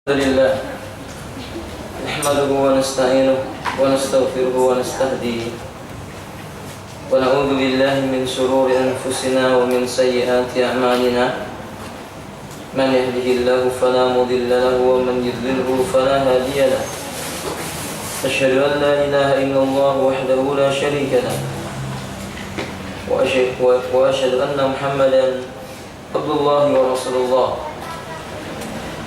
الحمد لله نحمده ونستعينه ونستغفره ونستهديه ونعوذ بالله من شرور أنفسنا ومن سيئات أعمالنا من يهده الله فلا مضل له ومن يضلله فلا هادي له أشهد أن لا إله إلا الله وحده لا شريك له وأشهد أن محمدا عبد الله ورسول الله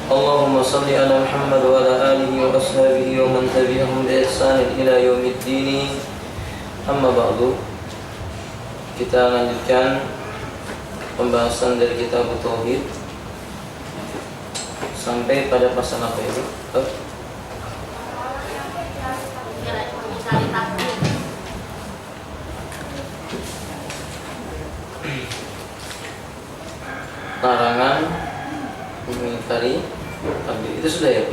اللهم صل على محمد وعلى آله وأصحابه ومن تبعهم بإحسان إلى يوم الدين. Amma ba'du. Kita lanjutkan pembahasan dari kitab Tauhid sampai pada pasal apa itu? Larangan mengingkari takdir. Itu sudah ya?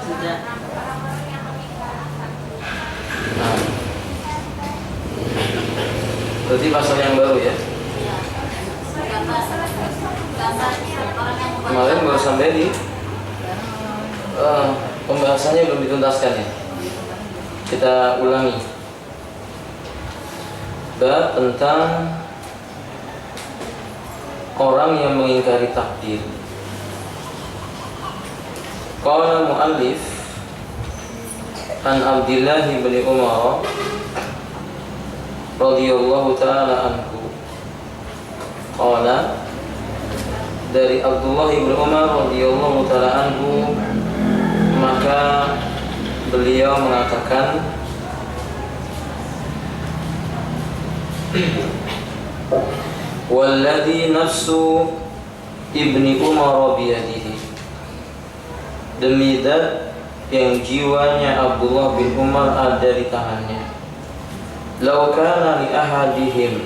Sudah. Nah, berarti pasal yang baru ya? Iya. Kemarin baru sampai di pembahasannya belum dituntaskan ya? Kita ulangi. Bab tentang orang yang mengingkari takdir. Qala muallif an Abdullah bin Umar radhiyallahu taala anhu. Qala dari Abdullah bin Umar radhiyallahu taala anhu, maka beliau mengatakan, walladhi nafsu ibni Umar biyadihi, demi zat yang jiwanya Abdullah bin Umar ada di tangannya. Lau kana li ahadihim,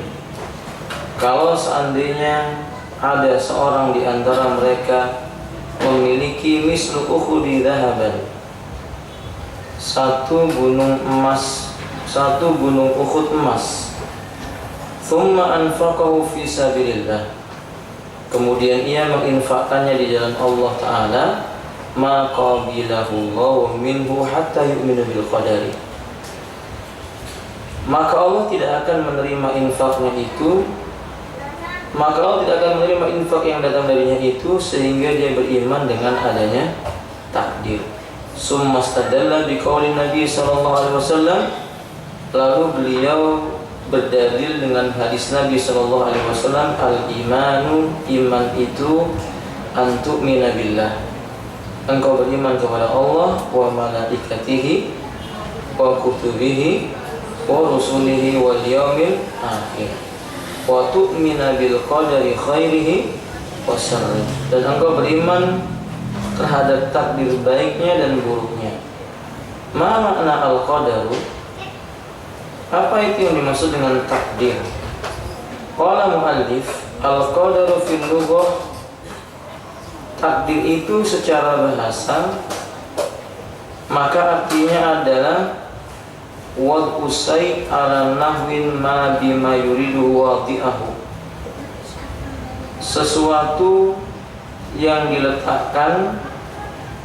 kalau seandainya ada seorang di antara mereka memiliki mislu ukhudi dhahaban, satu gunung Uhud emas, thumma anfaqahu fi sabilillah, kemudian ia menginfakkannya di jalan Allah Ta'ala, maka bilahullahu minhu hatta yu'minu bil qadari, maka Allah tidak akan menerima infaknya itu, maka Allah tidak akan menerima infak yang datang darinya itu sehingga dia beriman dengan adanya takdir. Summa stadalla biqaulin Nabi sallallahu alaihi wasallam, lalu beliau berdalil dengan hadis Nabi sallallahu alaihi wasallam, al-imanu, iman itu an tu'mina billah, engkau beriman kepada Allah, wa malaikatihi wa kutubihi wa rusulihi wal yaumil akhir, wa tu'mina bil qadari khairihi wa syarrihi, dan engkau beriman terhadap takdir baiknya dan buruknya. Ma makna al-qadaru, apa itu yang dimaksud dengan takdir? Qala muallif, al-qadaru fil lughah, takdir itu secara bahasa maka artinya adalah wad usai ala nahwin ma bima yuridu wadi'ahu, sesuatu yang diletakkan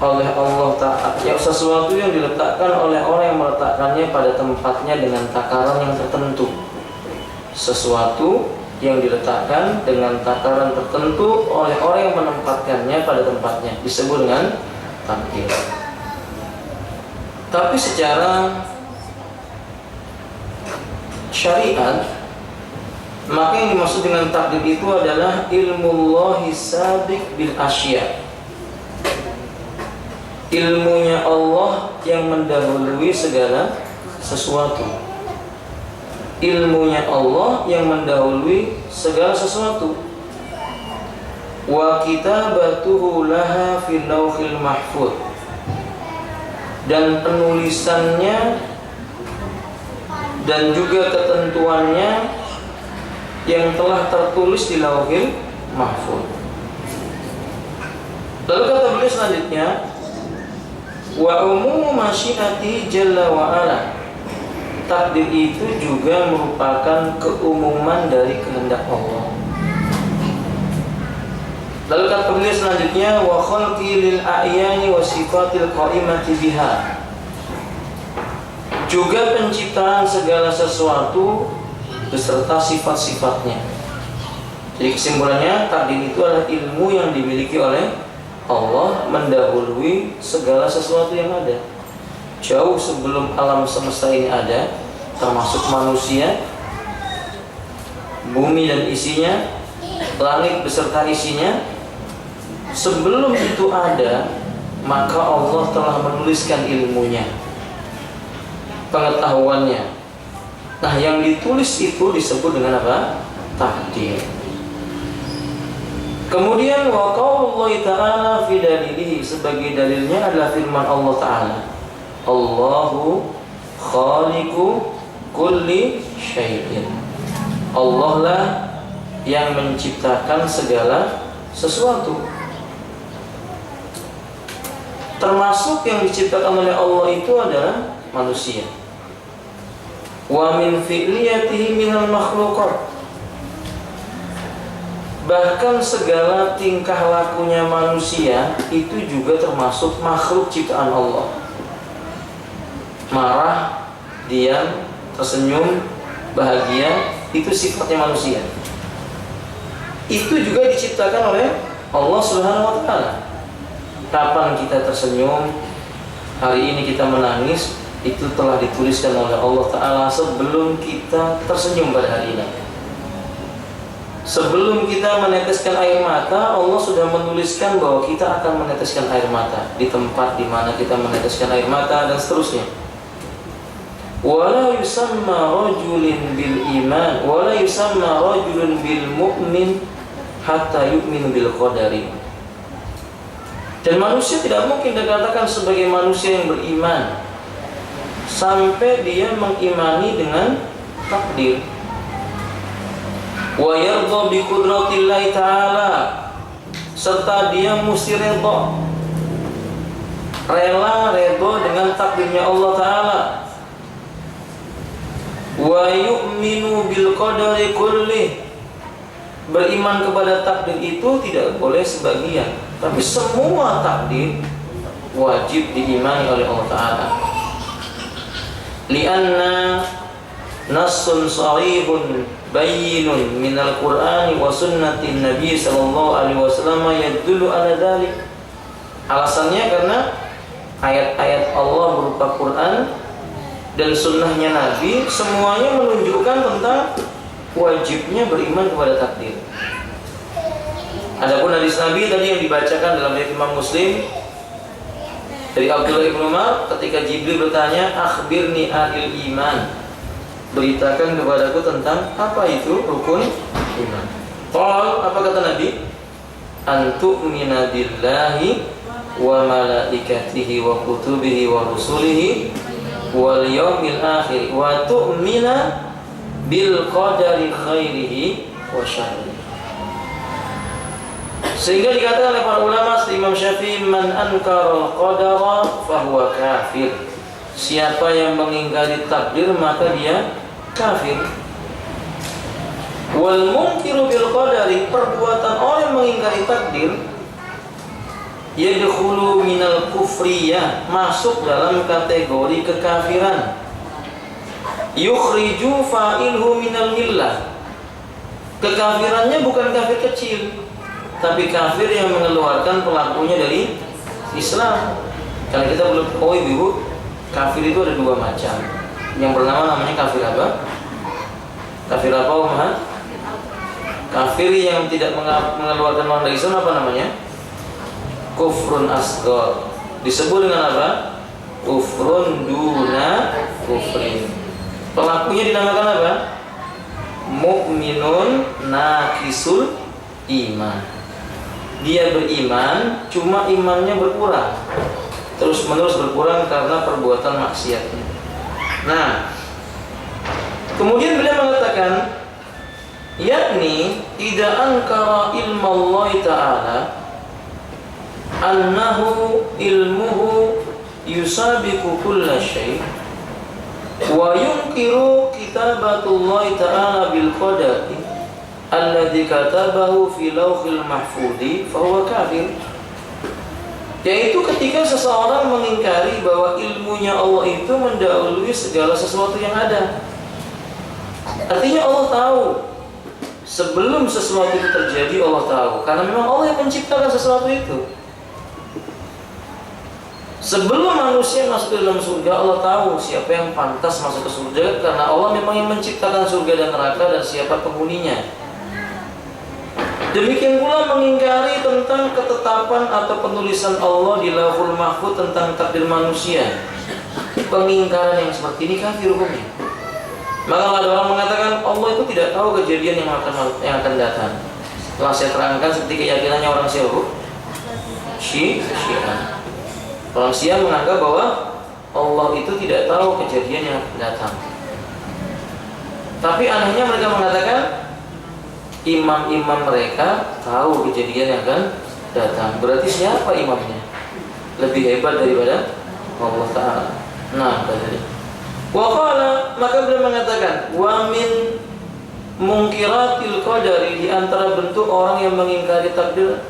oleh Allah Ta'ala, ya, sesuatu yang diletakkan oleh orang yang meletakkannya pada tempatnya dengan takaran yang tertentu. Sesuatu yang diletakkan dengan takaran tertentu oleh orang yang menempatkannya pada tempatnya disebut dengan takdir. Tapi secara syariat, maka yang dimaksud dengan takdir itu adalah ilmullahi sabiq bil asya, ilmunya Allah yang mendahului segala sesuatu. Ilmunya Allah yang mendahului segala sesuatu. Wa kitabatuhu laha fil lauhil mahfuz, dan penulisannya dan juga ketentuannya yang telah tertulis di lauhil mahfuz. Lalu kata beliau selanjutnya, wa umumu masyiati jalla wa ala, takdir itu juga merupakan keumuman dari kehendak Allah. Lalu kata beliau selanjutnya, wa khalqi lil a'yani wa sifatil qa'imati biha. Juga penciptaan segala sesuatu beserta sifat-sifatnya. Jadi kesimpulannya, takdir itu adalah ilmu yang dimiliki oleh Allah mendahului segala sesuatu yang ada. Jauh sebelum alam semesta ini ada, termasuk manusia, bumi dan isinya, langit beserta isinya. Sebelum itu ada, maka Allah telah menuliskan ilmunya, pengetahuannya. Nah, yang ditulis itu disebut dengan apa? Takdir. Kemudian wa qaulullahi ta'ala fi dalilihi, sebagai dalilnya adalah firman Allah Ta'ala, Allahu khaliqu kulli syai'in. Allah lah yang menciptakan segala sesuatu. Termasuk yang diciptakan oleh Allah itu adalah manusia. Wa min fi'liyatihi minal makhluqat. Bahkan segala tingkah lakunya manusia itu juga termasuk makhluk ciptaan Allah. Marah, diam, tersenyum, bahagia, itu sifatnya manusia. Itu juga diciptakan oleh Allah Subhanahu wa Ta'ala. Kapan kita tersenyum, hari ini kita menangis, itu telah dituliskan oleh Allah Ta'ala sebelum kita tersenyum pada hari ini. Sebelum kita meneteskan air mata, Allah sudah menuliskan bahwa kita akan meneteskan air mata di tempat di mana kita meneteskan air mata dan seterusnya. Wala yusamma rajulun bil iman, wala yusamma rajulun bil mu'min hatta yu'min bil qadari. Dan manusia tidak mungkin dikatakan sebagai manusia yang beriman sampai dia mengimani dengan takdir. Wa yardha bi qudratillahi ta'ala, serta dia mesti redha dengan takdirnya Allah Ta'ala. Wa yu'minu bil qadari kulli, beriman kepada takdir itu tidak boleh sebagian, tapi semua takdir wajib diimani oleh Allah Ta'ala. Lianna nassun sahihun bayyinun minal Qur'ani wa sunnatin Nabi sallallahu alaihi wasallam yadullu ala dzalik. Alasannya karena ayat-ayat Allah berupa Quran dan sunnahnya Nabi semuanya menunjukkan tentang wajibnya beriman kepada takdir. Adapun hadis Nabi tadi yang dibacakan dalam riwayat Imam Muslim dari Abdullah bin Umar, ketika Jibril bertanya, "Akhbirni anil iman," beritakan kepadaku tentang apa itu rukun iman. Qal, apa kata Nabi? Antu'mina billahi wa malaikatihi wa kutubihi wa rusulihi wal yawmil akhir wa tu'mina bil qadari khairihi wa syarrihi. Sehingga dikatakan oleh para ulama seperti Imam Syafi'i, man ankara al-qadara fahuwa kafir. Siapa yang mengingkari takdir maka dia kafir. Wal munkiru bil qadari, perbuatan orang yang mengingkari takdir, yadkhulu minal kufriyah, masuk dalam kategori kekafiran. Yukhriju fa'ilhu minal millah, kekafirannya bukan kafir kecil, tapi kafir yang mengeluarkan pelakunya dari Islam. Karena kita belum tahu ibu, kafir itu ada dua macam. Yang pertama namanya kafir apa? Kafir apa, Umar? Kafir yang tidak mengeluarkan orang dari Islam apa namanya? Kufrun asghar. Disebut dengan apa? Kufrun duna kufrin. Pelakunya dinamakan apa? Mukminun naqisul iman. Dia beriman, cuma imannya berkurang, terus menerus berkurang karena perbuatan maksiatnya. Nah, kemudian beliau mengatakan, yakni tidak ankara ilmu Allah Ta'ala annahu ilmuhu yusabiqu kulla syai' wa yunkiru kitabatullah Ta'ala bil qadari alladzi katabahu fi lauhil mahfudzi fahuwa kafir. Yaitu ketika seseorang mengingkari bahwa ilmunya Allah itu mendahului segala sesuatu yang ada. Artinya Allah tahu sebelum sesuatu itu terjadi, Allah tahu, karena memang Allah yang menciptakan sesuatu itu. Sebelum manusia masuk ke dalam surga, Allah tahu siapa yang pantas masuk ke surga, karena Allah memang yang menciptakan surga dan neraka dan siapa penghuninya. Demikian pula mengingkari tentang ketetapan atau penulisan Allah di Lauhul Mahfuz tentang takdir manusia. Pengingkaran yang seperti ini kafir hukumnya. Maka kalau ada orang mengatakan Allah itu tidak tahu kejadian yang akan datang. Telah saya terangkan seperti keyakinannya orang Syiah. Orang Syiah menganggap bahwa Allah itu tidak tahu kejadian yang akan datang. Tapi anehnya mereka mengatakan imam-imam mereka tahu kejadian yang akan datang. Berarti siapa imamnya? Lebih hebat daripada Allah Ta'ala. Nah, berarti waqala, maka beliau mengatakan wa min mungkiratil qadari, di antara bentuk orang yang mengingkari takdir,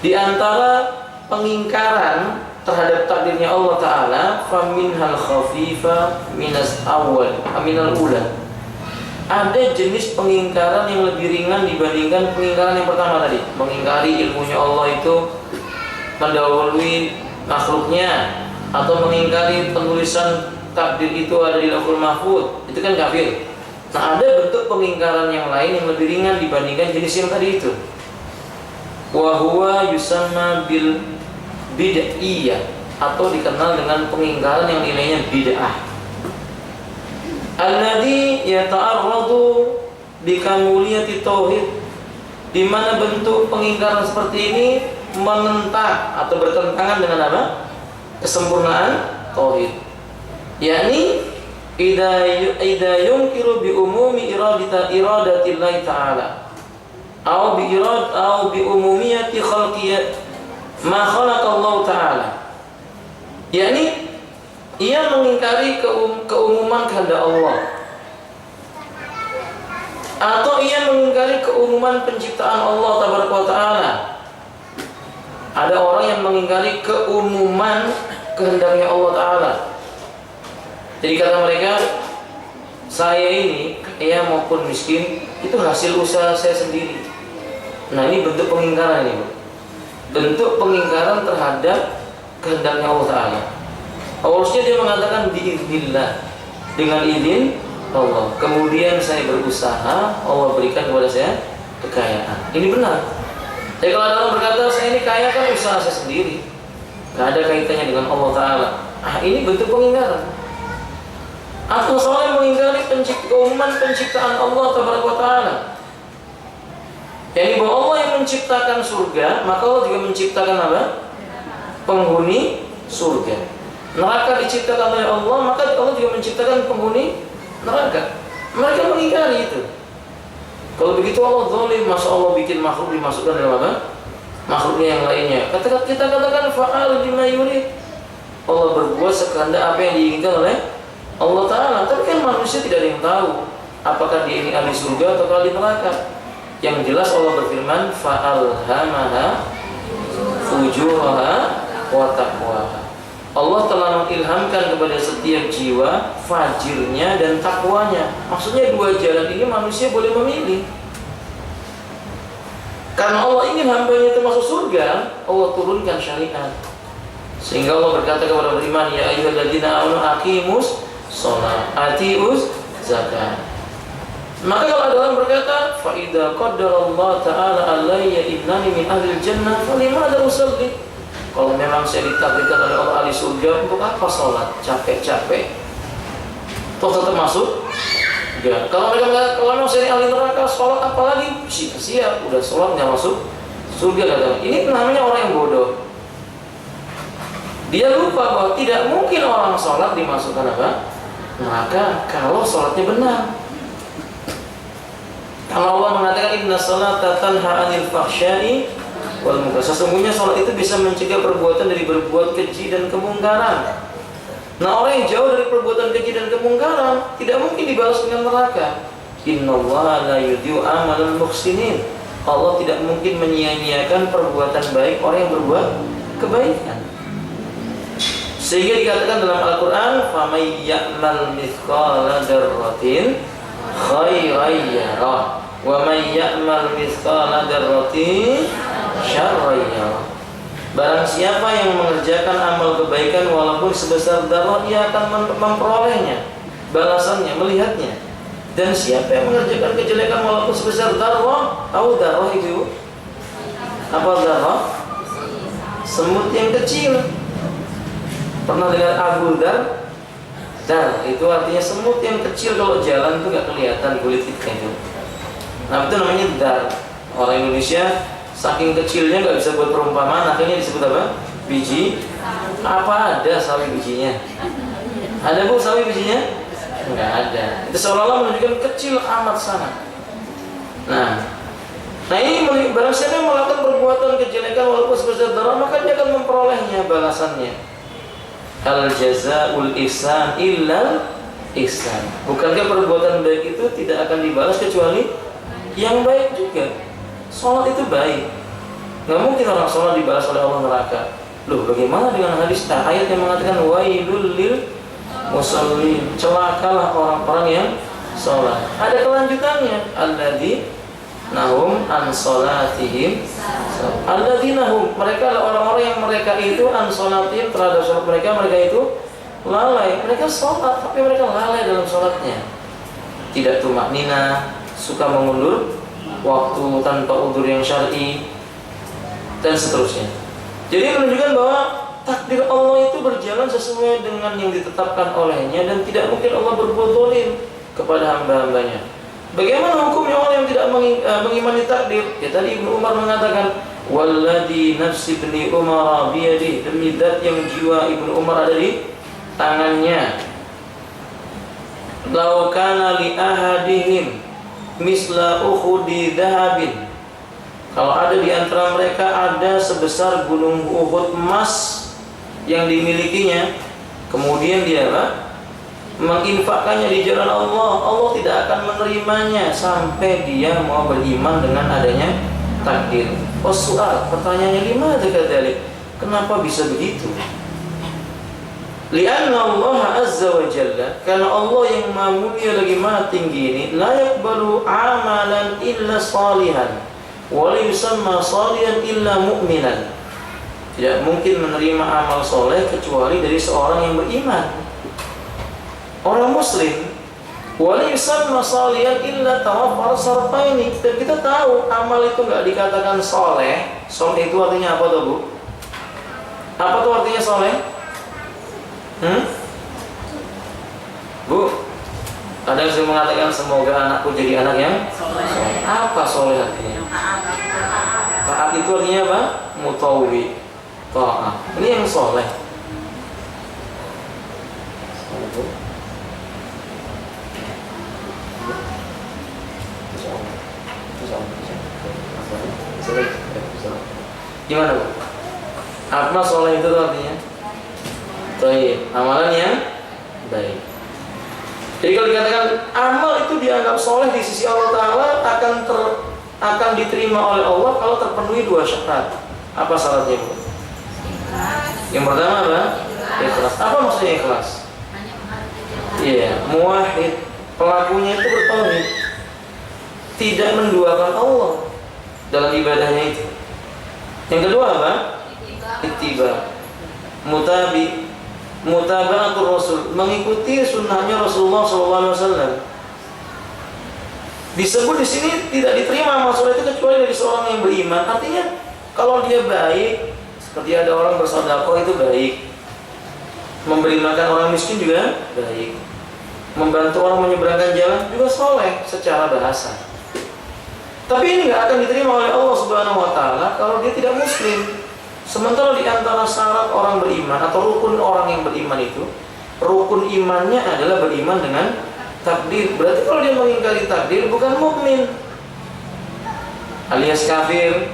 di antara pengingkaran terhadap takdirnya Allah Ta'ala, faminhal khafifa minas awal aminal ula. Ada jenis pengingkaran yang lebih ringan dibandingkan pengingkaran yang pertama tadi. Mengingkari ilmunya Allah itu mendahului makhluknya, atau mengingkari penulisan takdir itu ada di Lauhul Mahfuz, itu kan kafir. Nah, ada bentuk pengingkaran yang lain yang lebih ringan dibandingkan jenis yang tadi itu. Wa huwa yusamma bil bid'iyah, atau dikenal dengan pengingkaran yang nilainya bid'ah. Alladzi yata'arradu bikamuliyati tauhid, di mana bentuk pengingkaran seperti ini menentang atau bertentangan dengan apa? Kesempurnaan tauhid. Yakni idza yunkiru bi umumi iradatillahi ta'ala au bi umumiyati khalqiyat ma khalaqallahu ta'ala. Yakni ia mengingkari keumuman kehendak Allah, atau ia mengingkari keumuman penciptaan Allah tabaraka wa ta'ala. Ada orang yang mengingkari keumuman kehendaknya Allah Ta'ala. Jadi kata mereka, saya ini kaya maupun miskin itu hasil usaha saya sendiri. Nah, ini bentuk pengingkaran ini, bentuk pengingkaran terhadap kehendaknya Allah Ta'ala. Awalnya dia mengatakan biiznillah, dengan izin Allah. Kemudian saya berusaha, Allah berikan kepada saya kekayaan. Ini benar. Tapi kalau ada orang berkata saya ini kaya kan usaha saya sendiri, gak ada kaitannya dengan Allah Ta'ala. Ini bentuk pengingkaran. Atau soalnya mengingkari keumuman penciptaan Allah Ta'ala. Yang bahwa Allah yang menciptakan surga, maka Allah juga menciptakan apa? Penghuni surga. Neraka diciptakan oleh Allah, maka Allah juga menciptakan penghuni neraka. Mereka mengingkari itu. Kalau begitu Allah zalim, masa Allah bikin makhluk dimasukkan dalam apa? Makhluknya yang lainnya. Kita katakan fa'al bima yurid. Allah berbuat sekehendak apa yang diinginkan oleh Allah Ta'ala. Tapi kan manusia tidak ada yang tahu apakah dia ini ahli surga atau ahli neraka. Yang jelas Allah berfirman fa'alhamaha fujuraha wa taqwaha. Allah telah mengilhamkan kepada setiap jiwa fajirnya dan takwanya. Maksudnya dua jalan ini manusia boleh memilih. Karena Allah ingin hambanya itu masuk surga, Allah turunkan syariat. Sehingga Allah berkata kepada beriman, ya ayyuhalladzina amanu aqimus shalah atiuz zakat. Maka kalau ada orang berkata, fa idza qaddarallahu ta'ala alayya innani min ahlil jannah falimada usalli. Kalau memang saya ditakdirkan oleh Allah ahli surga, untuk apa sholat? Capek-capek toh tetap masuk ya. Kalau mereka mengatakan, kalau memang saya ahli neraka, sholat apalagi? Sia-sia, udah sholat nggak masuk surga. Katanya. Ini namanya orang yang bodoh. Dia lupa bahwa tidak mungkin orang sholat dimasukkan apa? Neraka kalau sholatnya benar. Kalau Allah mengatakan inna sholata tanha 'anil fahsya'i wal munkar, sesungguhnya sholat itu bisa mencegah perbuatan dari berbuat keji dan kemungkaran. Nah, orang yang jauh dari perbuatan keji dan kemungkaran tidak mungkin dibalas dengan neraka. Innallaha la yudhi'u amalal muhsinin. Allah tidak mungkin menyia-nyiakan perbuatan baik orang yang berbuat kebaikan. Sehingga dikatakan dalam Al-Qur'an, "Faman ya'mal mithqala dzarratin khairan yarah, wa man ya'mal mithqala dzarratin syarran yarah." Barang siapa yang mengerjakan amal kebaikan walaupun sebesar dzarrah, ia akan memperolehnya, balasannya, melihatnya. Dan siapa yang mengerjakan kejelekan walaupun sebesar dzarrah, tahu dzarrah itu apa? Dzarrah? Semut yang kecil. Pernah dengar Abu Dar? Dar itu artinya semut yang kecil, kalau jalan itu nggak kelihatan kulit kita itu. Nah itu namanya dar. Orang Indonesia saking kecilnya nggak bisa buat perumpamaan, akhirnya disebut apa? Biji. Apa ada sawi bijinya? Ada bu sawi bijinya? Nggak ada. Itu seolah-olah menunjukkan kecil amat sangat. Nah ini barang siapa yang melakukan perbuatan kejelekan walaupun sebesar darah, maka dia akan memperolehnya balasannya. Al jazaul ihsan illal ihsan. Bukankah perbuatan baik itu tidak akan dibalas kecuali yang baik juga? Sholat itu baik. Nggak mungkin orang sholat dibalas oleh Allah neraka. Loh, bagaimana dengan hadis ayat yang mengatakan wailul lil musallin, celakalah orang-orang yang sholat. Ada kelanjutannya, alladzina-hum an sholatihim, alladzina-hum, mereka adalah orang-orang yang mereka itu an sholatihim, terhadap sholat mereka itu lalai. Mereka sholat tapi mereka lalai dalam sholatnya, tidak tumaknina, suka mengundur waktu tanpa udzur yang syar'i, dan seterusnya. Jadi menunjukkan bahwa takdir Allah itu berjalan sesuai dengan yang ditetapkan olehnya, dan tidak mungkin Allah berbuat zalim kepada hamba-hambanya. Bagaimana hukumnya orang yang tidak mengimani takdir? Ya tadi Ibnu Umar mengatakan, walladzi nafsi ibni Umar biyadi, demi zat yang jiwa Ibnu Umar ada di tangannya. Lau kana li ahadihim misla uhudi dhahabin, kalau ada di antara mereka ada sebesar gunung Uhud emas yang dimilikinya, kemudian dia menginfakkannya di jalan Allah, Allah tidak akan menerimanya sampai dia mau beriman dengan adanya takdir. Oh soal, pertanyaannya gimana dzalik? Kenapa bisa begitu? Lianna Allah azza wa jalla, karena Allah yang maha mulia lagi maha tinggi ini, la yaqbalu amalan illa salihan, wa la yusamma salihan illa mu'minan. Tidak mungkin menerima amal soleh kecuali dari seorang yang beriman, orang muslim. Wa la yusamma salihan illa tawaffara syartaini. Dan kita tahu amal itu enggak dikatakan soleh. Soleh itu artinya apa tuh Bu? Apa tuh artinya soleh? Bu, ada yang mengatakan semoga anakku jadi anak yang soleh. Apa soleh artinya? Taat itu artinya apa? Mutawwi, ta'ah. Ini yang soleh. Gimana Bu? Apa soleh itu artinya? Baik, amalan yang baik. Jadi kalau dikatakan amal itu dianggap soleh di sisi Allah Ta'ala, akan diterima oleh Allah kalau terpenuhi dua syarat. Apa syaratnya Bu? Yang pertama apa? Ikhlas. Apa maksudnya ikhlas? Iya, muwahhid, pelakunya itu bertauhid, tidak menduakan Allah dalam ibadahnya itu. Yang kedua apa? Ittiba, mutaba'atul Rasul, mengikuti sunnahnya Rasulullah SAW. Disebut di sini tidak diterima amal soleh itu kecuali dari seorang yang beriman. Artinya kalau dia baik, seperti ada orang bersedekah itu baik, memberi makan orang miskin juga baik, membantu orang menyeberangkan jalan juga soleh secara bahasa. Tapi ini nggak akan diterima oleh Allah Subhanahu Wa Taala kalau dia tidak muslim. Sementara di antara syarat orang beriman atau rukun orang yang beriman itu, rukun imannya adalah beriman dengan takdir. Berarti kalau dia mengingkari takdir bukan mukmin, alias kafir.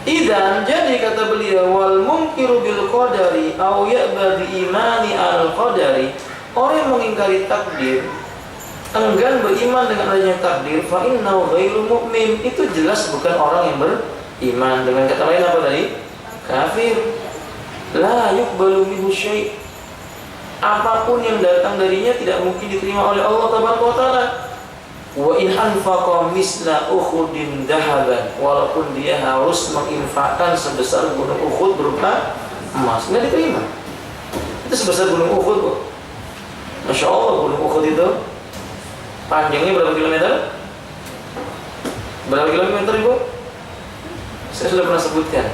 Idan, jadi kata beliau, wal munkiru bil qadari aw ya'ba bi imani al qadari, orang yang mengingkari takdir enggan beriman dengan adanya takdir, fa innahu ghairu mu'min, itu jelas bukan orang yang beriman. Dengan kata lain apa tadi? Kafir. La yuqbalu minhu syai'. Apapun yang datang darinya tidak mungkin diterima oleh Allah Taala. Wa in anfaqa misla Uhudin dahaban, walaupun dia harus menginfakkan sebesar gunung Uhud berupa emas, nggak diterima. Itu sebesar gunung Uhud, Bu. Masya Allah, gunung Uhud itu panjangnya berapa kilometer? Berapa kilometer, Ibu? Saya sudah pernah sebutkan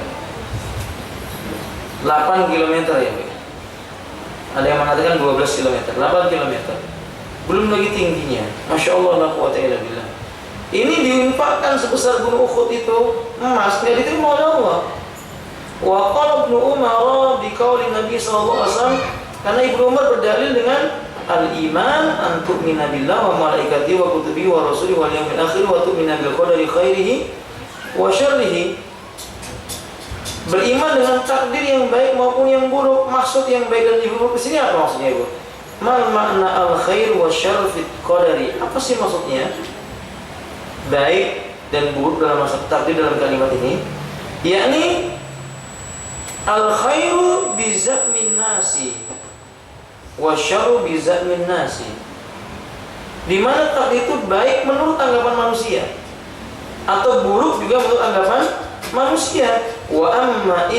8 kilometer ya, Bu. Ada yang mengatakan 12 kilometer, 8 kilometer. Belum lagi tingginya. Masya Allah, la quwwata illa billah. Ini diinfakkan sebesar gunung Uhud itu emas, nggak diterima oleh Allah. Wa qala Ibnu Umar bi qauli Nabi sallallahu alaihi wasallam, karena Ibnu Umar berdalil dengan al-iman an tu'mina billahi wa malaikatihi wa kutubihi wa rasulihi wal yawmil akhir wa tu'mina bil qadari khairihi wa syarrihi. Beriman dengan takdir yang baik maupun yang buruk. Maksud yang baik dan yang buruk di sini apa maksudnya, Ibu? Mal makna al khair wa syarr fi qadari. Apa sih maksudnya? Baik dan buruk dalam maksud takdir dalam kalimat ini, yakni al khairu bi za'min nasi wa syarru bi za'min nasi. Di mana takdir itu baik menurut anggapan manusia atau buruk juga menurut anggapan manusia. Wa amma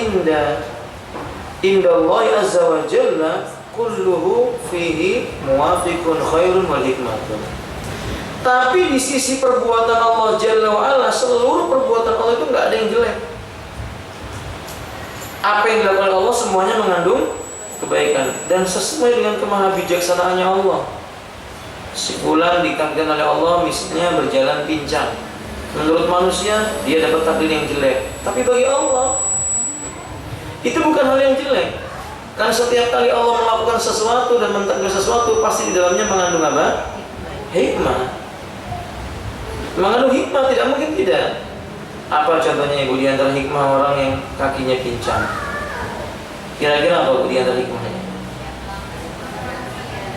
indallahi azza wa jalla kulluhu fihi muwafiqun khairun wal hikmatun. Tapi di sisi perbuatan Allah Jalla wa Ala, seluruh perbuatan Allah itu nggak ada yang jelek. Apa yang dilakukan oleh Allah semuanya mengandung kebaikan dan sesuai dengan kemahabijaksanaannya Allah. Si fulan ditakdirkan oleh Allah misalnya berjalan pincang. Menurut manusia dia dapat takdir yang jelek, tapi bagi Allah itu bukan hal yang jelek. Kan setiap kali Allah melakukan sesuatu dan mentakdir sesuatu, pasti di dalamnya mengandung apa? Hikmah. Mengandung hikmah, tidak mungkin tidak. Apa contohnya, Ibu, di antara hikmah orang yang kakinya pincang? Kira-kira apa, Bu, di antara hikmahnya?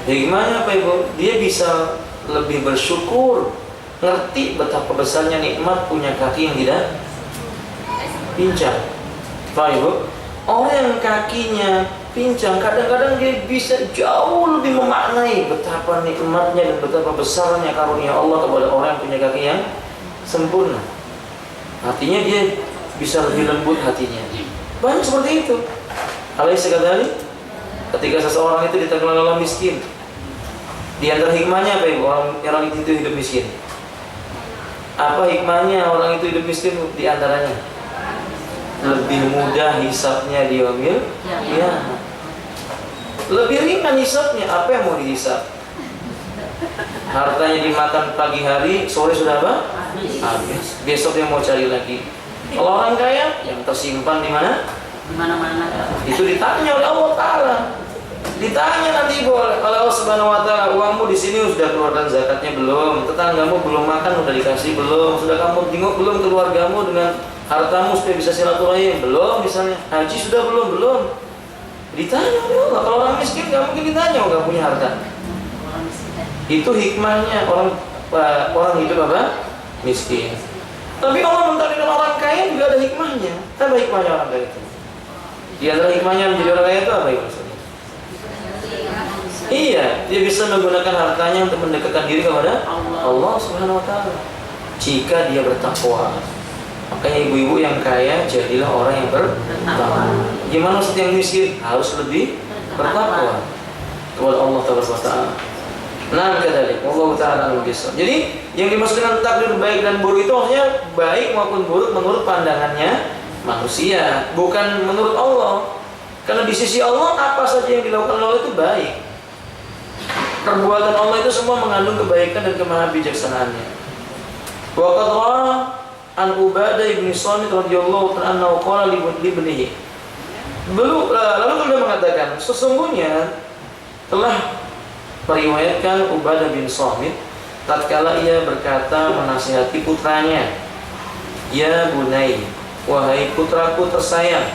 Hikmahnya apa, Ibu? Dia bisa lebih bersyukur, ngerti betapa besarnya nikmat punya kaki yang tidak pincang. Pak, Ibu, orang yang kakinya pincang kadang-kadang dia bisa jauh lebih memaknai betapa nikmatnya dan betapa besarnya karunia Allah kepada orang yang punya kaki yang sempurna. Hatinya dia bisa lebih lembut hatinya. Banyak seperti itu. Alaysa kadzalik? Ketika seseorang itu ditakdirkan Allah miskin, di antara hikmahnya apa, Ibu? Orang itu hidup miskin. Apa hikmahnya orang itu hidup miskin? Di antaranya lebih mudah hisabnya di yaumil qiyamah. Lebih ringan hisabnya. Apa yang mau dihisab? Hartanya dimakan pagi hari, sore sudah apa? Habis. Besok yang mau cari lagi. Kalau orang kaya yang tersimpan di mana? Di mana-mana. Itu ditanya oleh Allah Taala. Ditanya nanti oleh Allah Subhanahu wa Ta'ala, uangmu di sini sudah keluarkan zakatnya belum? Tetanggamu belum makan, sudah dikasih belum? Sudah kamu jenguk belum keluargamu dengan hartamu supaya bisa silaturahim? Belum, misalnya. Haji sudah belum? Belum. Ditanya oleh Allah. Kalau orang miskin nggak mungkin ditanya, nggak punya harta. Itu hikmahnya orang hidup apa? Miskin. Tapi Allah mentakdirkan orang kaya juga ada hikmahnya. Apa hikmahnya orang kaya itu? Di antara hikmahnya menjadi orang kaya itu apa, Ibu? Iya, dia bisa menggunakan hartanya untuk mendekatkan diri kepada Allah Subhanahu wa Ta'ala. Jika dia bertakwa. Makanya ibu-ibu yang kaya jadilah orang yang bertakwa. Gimana maksud yang miskin? Harus lebih bertakwa kepada Allah Ta'ala. Nah, kadzalik Allah Ta'ala al-Bismillah. Jadi yang dimaksud dengan takdir baik dan buruk itu maksudnya baik maupun buruk menurut pandangannya manusia, bukan menurut Allah. Karena di sisi Allah apa saja yang dilakukan Allah itu baik. Perbuatan Allah itu semua mengandung kebaikan dan kemahabijaksanaannya. Wa qad ra'a an Ubadah bin Samit radhiyallahu ta'ala anhu qala li ibnihi. Lalu beliau mengatakan, sesungguhnya telah meriwayatkan Ubadah bin Samit tatkala ia berkata menasihati putranya, "Ya bunai, wahai putraku tersayang,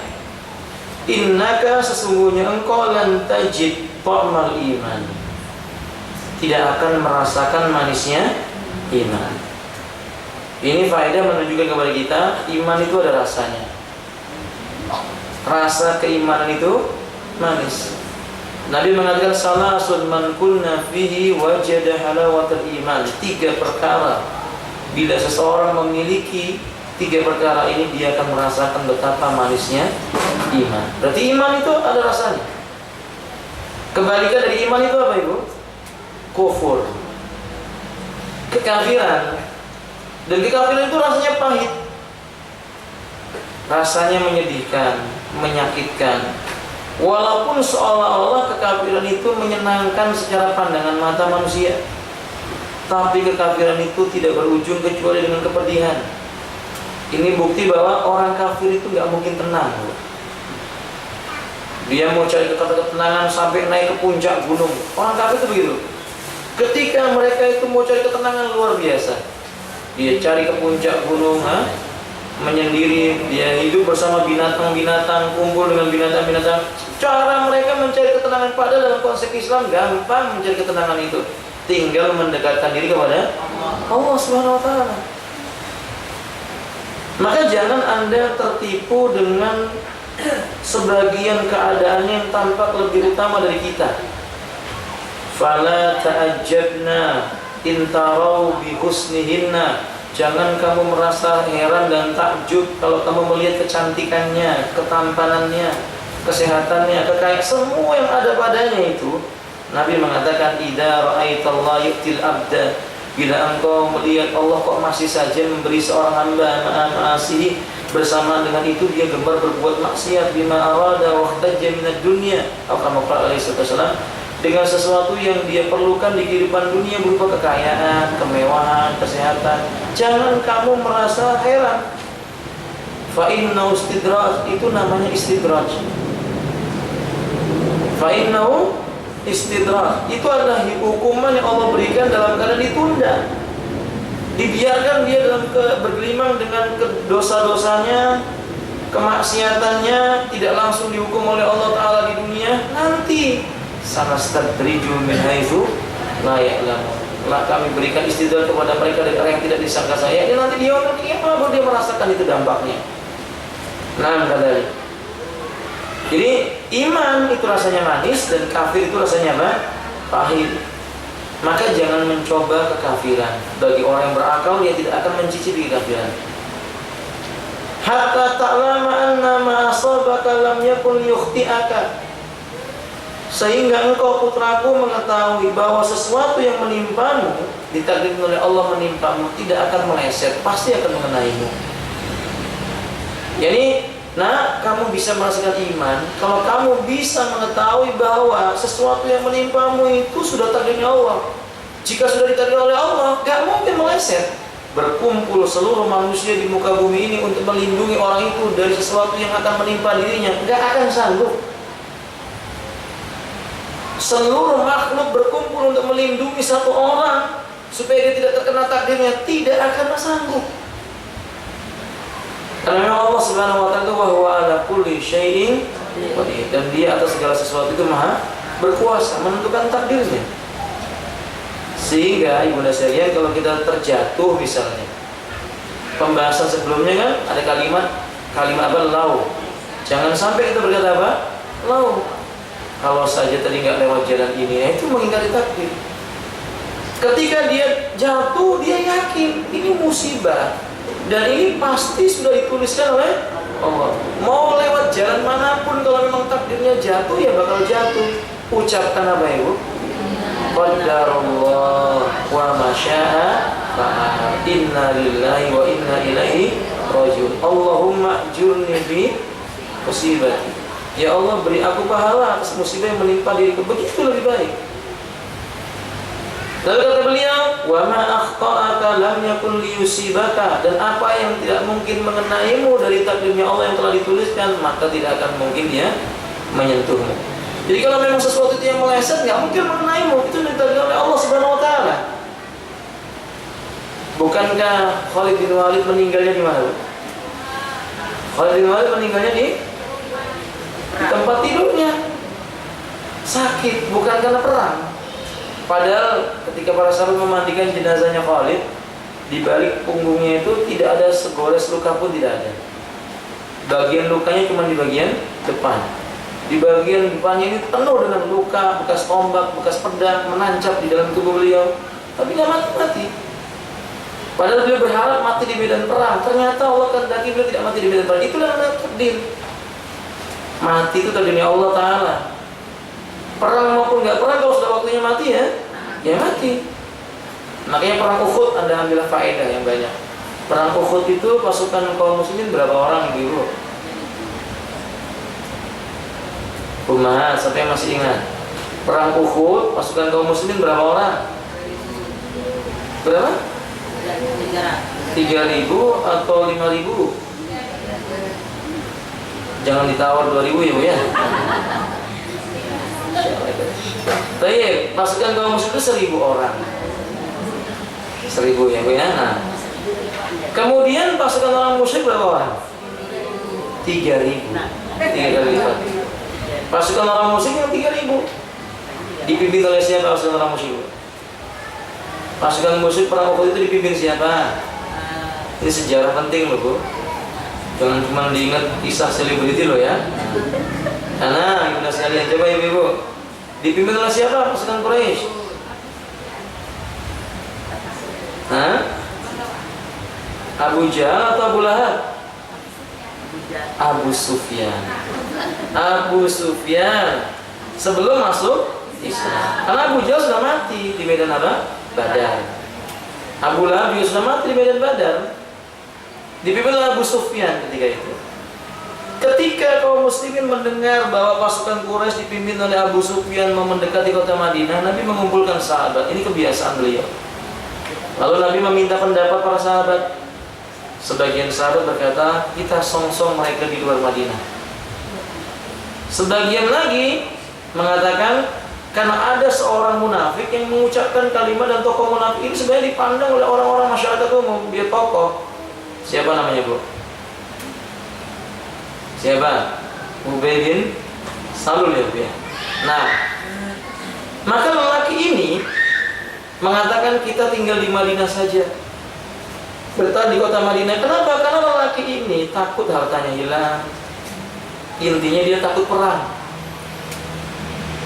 innaka sesungguhnya engkau lan tajid ta'mal iman." tidak akan merasakan manisnya iman. Ini faedah menunjukkan kepada kita, iman itu ada rasanya. Rasa keimanan itu manis. Nabi mengatakan salasun man kunna fihi wajada halawatul iman. 3 perkara, bila seseorang memiliki 3 perkara ini, dia akan merasakan betapa manisnya iman. Berarti iman itu ada rasanya. Kebalikan dari iman itu apa Ibu? Kufur, kekafiran. Dan kekafiran itu rasanya pahit, rasanya menyedihkan, menyakitkan. Walaupun seolah-olah kekafiran itu menyenangkan secara pandangan mata manusia, tapi kekafiran itu tidak berujung kecuali dengan kepedihan. Ini bukti bahwa orang kafir itu nggak mungkin tenang. Dia mau cari ketenangan sampai naik ke puncak gunung. Orang kafir itu begitu. Ketika mereka itu mau cari ketenangan luar biasa, dia cari ke puncak gunung, menyendiri, dia hidup bersama binatang-binatang, kumpul dengan binatang-binatang. Cara mereka mencari ketenangan, padahal dalam konsep Islam gampang mencari ketenangan itu. Tinggal mendekatkan diri kepada Allah Subhanahu wa taala. Maka jangan Anda tertipu dengan sebagian keadaan yang tampak lebih utama dari kita. Fala ta'ajjabna in tarau bi husnihinna. Jangan kamu merasa heran dan takjub kalau kamu melihat kecantikannya, ketampanannya, kesehatannya, kekayaan, semua yang ada padanya itu. Nabi mengatakan idza ra'aitallaha yu'til abda. Bila engkau melihat Allah kok masih saja memberi seorang hamba ma'asihi, bersama dengan itu dia gemar berbuat maksiat, bima arada wa ihtajja minad dunya, atau kama qala alaihi wasallam, dengan sesuatu yang dia perlukan di kehidupan dunia berupa kekayaan, kemewahan, kesehatan. Jangan kamu merasa heran. Fa innahu istidraj, itu namanya istidraj. Fa innahu istidraj, itu adalah hukuman yang Allah berikan dalam keadaan ditunda. Dibiarkan dia dalam bergelimang dengan dosa-dosanya, kemaksiatannya, tidak langsung dihukum oleh Allah Ta'ala di dunia. Nanti sanastadriju min haitsu la ya'lamun, kami berikan istidraj kepada mereka dari arah yang tidak disangka saya. Dan nanti dia akan baru dia merasakan itu dampaknya. Nah, kadang. Jadi iman itu rasanya manis dan kafir itu rasanya apa? Pahit. Maka jangan mencoba kekafiran. Bagi orang yang berakal, dia tidak akan mencicipi kekafiran. Hatta ta'lama anna ma asabaka lam yakun yukhti'aka. Sehingga engkau putraku mengetahui bahwa sesuatu yang menimpamu, ditakdirkan oleh Allah menimpamu, tidak akan meleset, pasti akan mengenaimu. Jadi, kamu bisa merasakan iman kalau kamu bisa mengetahui bahwa sesuatu yang menimpamu itu sudah takdirnya Allah. Jika sudah ditakdirkan oleh Allah, gak mungkin meleset. Berkumpul seluruh manusia di muka bumi ini untuk melindungi orang itu dari sesuatu yang akan menimpa dirinya, gak akan sanggup. Seluruh makhluk berkumpul untuk melindungi satu orang supaya dia tidak terkena takdirnya, tidak akan sanggup. Karena memang Allah Subhanahu wa taala itu wa huwa ala kulli syai'in qadir, dan dia atas segala sesuatu itu maha berkuasa menentukan takdirnya. Sehingga ibunda sekalian, kalau kita terjatuh misalnya, pembahasan sebelumnya kan ada kalimat apa? Lau. Jangan sampai kita berkata apa? Lau. Kalau saja tadi nggak lewat jalan ini, itu mengingkari takdir. Ketika dia jatuh, dia yakin ini musibah. Dan ini pasti sudah dituliskan oleh Allah. Mau lewat jalan manapun, kalau memang takdirnya jatuh, ya bakal jatuh. Ucapkan apa Ibu? Qadarullah wa ma syaa fa'al. Inna lillahi wa inna ilaihi raji'un. Allahumma ajurni bi musibati. Ya Allah, beri aku pahala atas musibah yang menimpa diriku. Begitu lebih baik. Lalu kata beliau, wa ma akhta'aka lam yakun liyusibaka, dan apa yang tidak mungkin mengenaimu dari takdirnya Allah yang telah dituliskan, maka tidak akan mungkin dia menyentuhmu. Jadi kalau memang sesuatu itu yang meleset, nggak mungkin mengenaimu. Itu ditakdirkan oleh Allah Subhanahu wa taala. Bukankah Khalid bin Walid meninggalnya di mana? Khalid bin Walid meninggalnya di tempat tidurnya. Sakit, bukan karena perang. Padahal ketika para sahabat memandikan jenazahnya Khalid, di balik punggungnya itu tidak ada segores luka pun tidak ada. Bagian lukanya cuma di bagian depan. Di bagian depannya ini penuh dengan luka, bekas tombak, bekas pedang menancap di dalam tubuh beliau. Tapi nggak mati-mati. Padahal beliau berharap mati di medan perang. Ternyata Allah kehendaki beliau tidak mati di medan perang. Itulah namanya takdir. Mati itu takdirnya Allah Ta'ala. Perang maupun nggak perang, kalau sudah waktunya mati ya mati. Makanya perang Uhud Anda ambil faedah yang banyak. Perang Uhud itu pasukan kaum muslimin berapa orang Ibu? Kumaha, sampai masih ingat. Perang Uhud pasukan kaum muslimin berapa orang? Berapa? 3.000 atau 5.000? Jangan ditawar 2.000 ya Bu ya. Baik, pasukan kaum muslimin itu 1.000 orang. 1.000 ya Bu ya. Nah, kemudian pasukan orang musyrik berapa orang? 3.000. 3 kali lipat. Pasukan orang musyrik yang 3.000. Dipimpin oleh siapa pasukan orang musyrik? Pasukan musyrik perang Uhud itu dipimpin siapa? Ini sejarah penting loh Bu. Jangan cuma diingat kisah selebriti loh ya. Karena ibu sekalian, coba ibu. Dipimpin oleh siapa pasukan Quraisy? Hah? Abu Jahal atau Abu Lahab? Abu Sufyan. Abu Sufyan sebelum masuk Islam. Karena Abu Jahal sudah mati di medan apa? Badar. Abu Lahab juga sudah mati di medan Badar. Dipimpin oleh Abu Sufyan ketika itu. Ketika kaum muslimin mendengar bahwa pasukan Quraisy dipimpin oleh Abu Sufyan mau mendekati kota Madinah, Nabi mengumpulkan sahabat. Ini kebiasaan beliau. Lalu Nabi meminta pendapat para sahabat. Sebagian sahabat berkata, kita songsong mereka di luar Madinah. Sebagian lagi mengatakan, karena ada seorang munafik yang mengucapkan kalimat, dan tokoh munafik ini sebenarnya dipandang oleh orang-orang masyarakat umum, dia tokoh. Siapa namanya Bu? Siapa? Ubay bin Salul ya Bu ya. Nah, maka lelaki ini mengatakan kita tinggal di Madinah saja, bertahan di kota Madinah. Kenapa? Karena lelaki ini takut hartanya hilang. Intinya dia takut perang.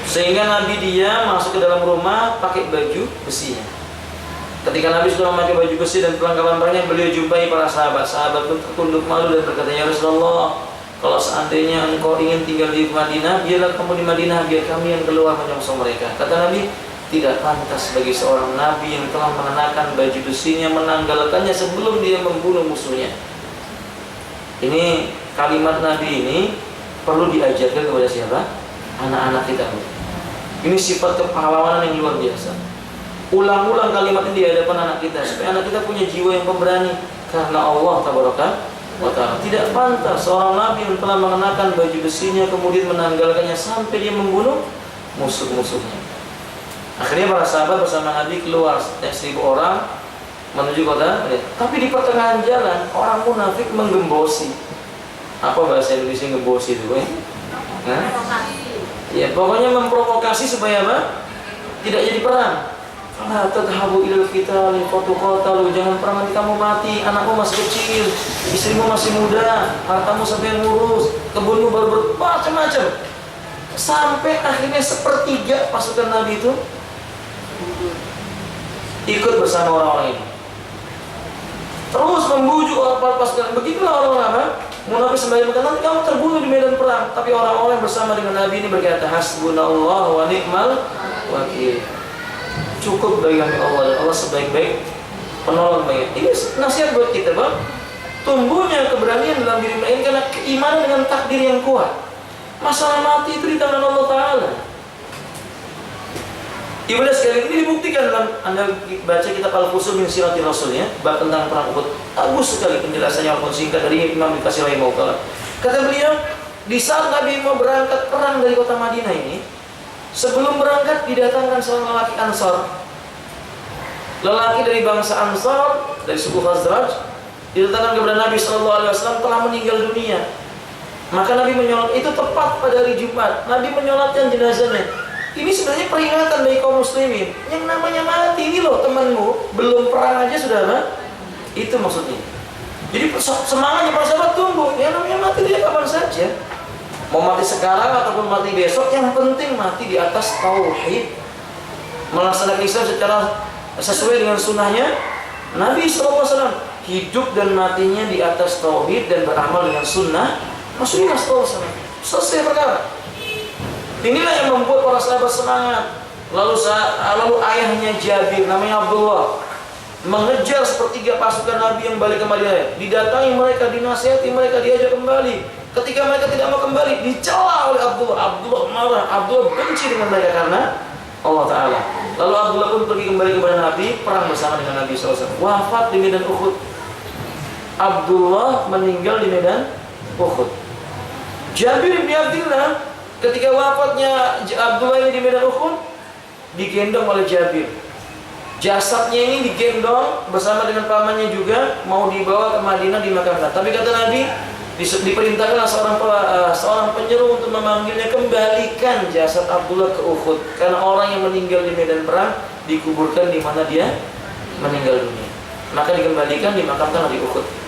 Sehingga Nabi dia masuk ke dalam rumah pakai baju besinya. Ketika Nabi sudah memakai baju besi dan perlengkapan perangnya, beliau jumpai para sahabat. Sahabat pun tertunduk malu dan berkata, ya Rasulullah, kalau seandainya engkau ingin tinggal di Madinah, biarlah kamu di Madinah, biar kami yang keluar menyongsong mereka. Kata Nabi, tidak pantas bagi seorang Nabi yang telah mengenakan baju besinya menanggalkannya sebelum dia membunuh musuhnya. Ini kalimat Nabi ini perlu diajarkan kepada siapa? Anak-anak kita. Ini sifat kepahlawanan yang luar biasa. Ulang-ulang kalimat ini di hadapan anak kita, supaya anak kita punya jiwa yang pemberani. Karena Allah Tabaraka wa Ta'ala, tidak pantas seorang Nabi yang telah mengenakan baju besinya kemudian menanggalkannya sampai dia membunuh musuh-musuhnya. Akhirnya para sahabat bersama Nabi keluar 1.000 orang menuju kota. Tapi di pertengahan jalan orang munafik menggembosi. Apa bahasa Indonesia gembosi itu? Ya, pokoknya memprovokasi supaya apa? Tidak jadi perang. La tadhabu ilal qital fatuqatalu, jangan perang nanti kamu mati, anakmu masih kecil, istrimu masih muda, hartamu sampai yang ngurus, kebunmu baru bermacam-macam. Sampai akhirnya 1/3 pasukan Nabi itu ikut bersama orang-orang ini. Terus membujuk orang pasukan. Begitulah orang-orang apa? Munafik sembari berkata, nanti kamu terbunuh di medan perang. Tapi orang-orang bersama dengan Nabi ini berkata, hasbunallah wa ni'mal wakil. Cukup bagi kami Allah, dan Allah sebaik-baik penolong bagi. Ini nasihat buat kita, Bang. Tumbuhnya keberanian dalam diri kita karena keimanan dengan takdir yang kuat. Masalah mati itu di tangan Allah Ta'ala. Ibadah sekali ini dibuktikan dalam Anda baca kitab Al-Fusul min Siratir Rasul ya, bab tentang perang Uhud. Bagus sekali penjelasannya walaupun singkat dari Imam Ibnu Katsir rahimahullah. Kata beliau, di saat Nabi mau berangkat perang dari kota Madinah ini, sebelum berangkat didatangkan seorang lelaki Ansor. Lelaki dari bangsa Ansor, dari suku Khazraj, didatangkan kepada Nabi SAW telah meninggal dunia. Maka Nabi menyolat, itu tepat pada hari Jumat. Nabi menyolatkan jenazahnya. Ini sebenarnya peringatan bagi kaum muslimin. Yang namanya mati ini loh temanmu, belum perang aja sudah apa? Itu maksudnya. Jadi semangatnya para sahabat tumbuh. Yang namanya mati dia kapan saja. Mau mati sekarang ataupun mati besok, yang penting mati di atas tauhid. Melaksanakan Islam secara sesuai dengan sunnahnya Nabi SAW. Hidup dan matinya di atas tauhid dan beramal dengan sunnah Rasulullah SAW. Selesai perkara. Inilah yang membuat para sahabat semangat. Lalu ayahnya Jabir, namanya Abdullah, mengejar sepertiga pasukan Nabi yang balik ke Madinah. Didatangi mereka, dinasihati mereka, diajak kembali. Ketika mereka tidak mau kembali, dicela oleh Abdullah. Abdullah marah, Abdullah benci dengan mereka karena Allah Ta'ala. Lalu Abdullah pun pergi kembali kepada Nabi, perang bersama dengan Nabi SAW. Wafat di medan Uhud. Abdullah meninggal di medan Uhud. Jabir bin Abdullah ketika wafatnya Abdullah ini di medan Uhud, digendong oleh Jabir. Jasadnya ini digendong bersama dengan pamannya juga, mau dibawa ke Madinah dimakamkan. Tapi kata Nabi, diperintahkanlah seorang penyeru untuk memanggilnya, kembalikan jasad Abdullah ke Uhud, karena orang yang meninggal di medan perang dikuburkan di mana dia meninggal dunia. Maka dikembalikan, dimakamkan di Uhud.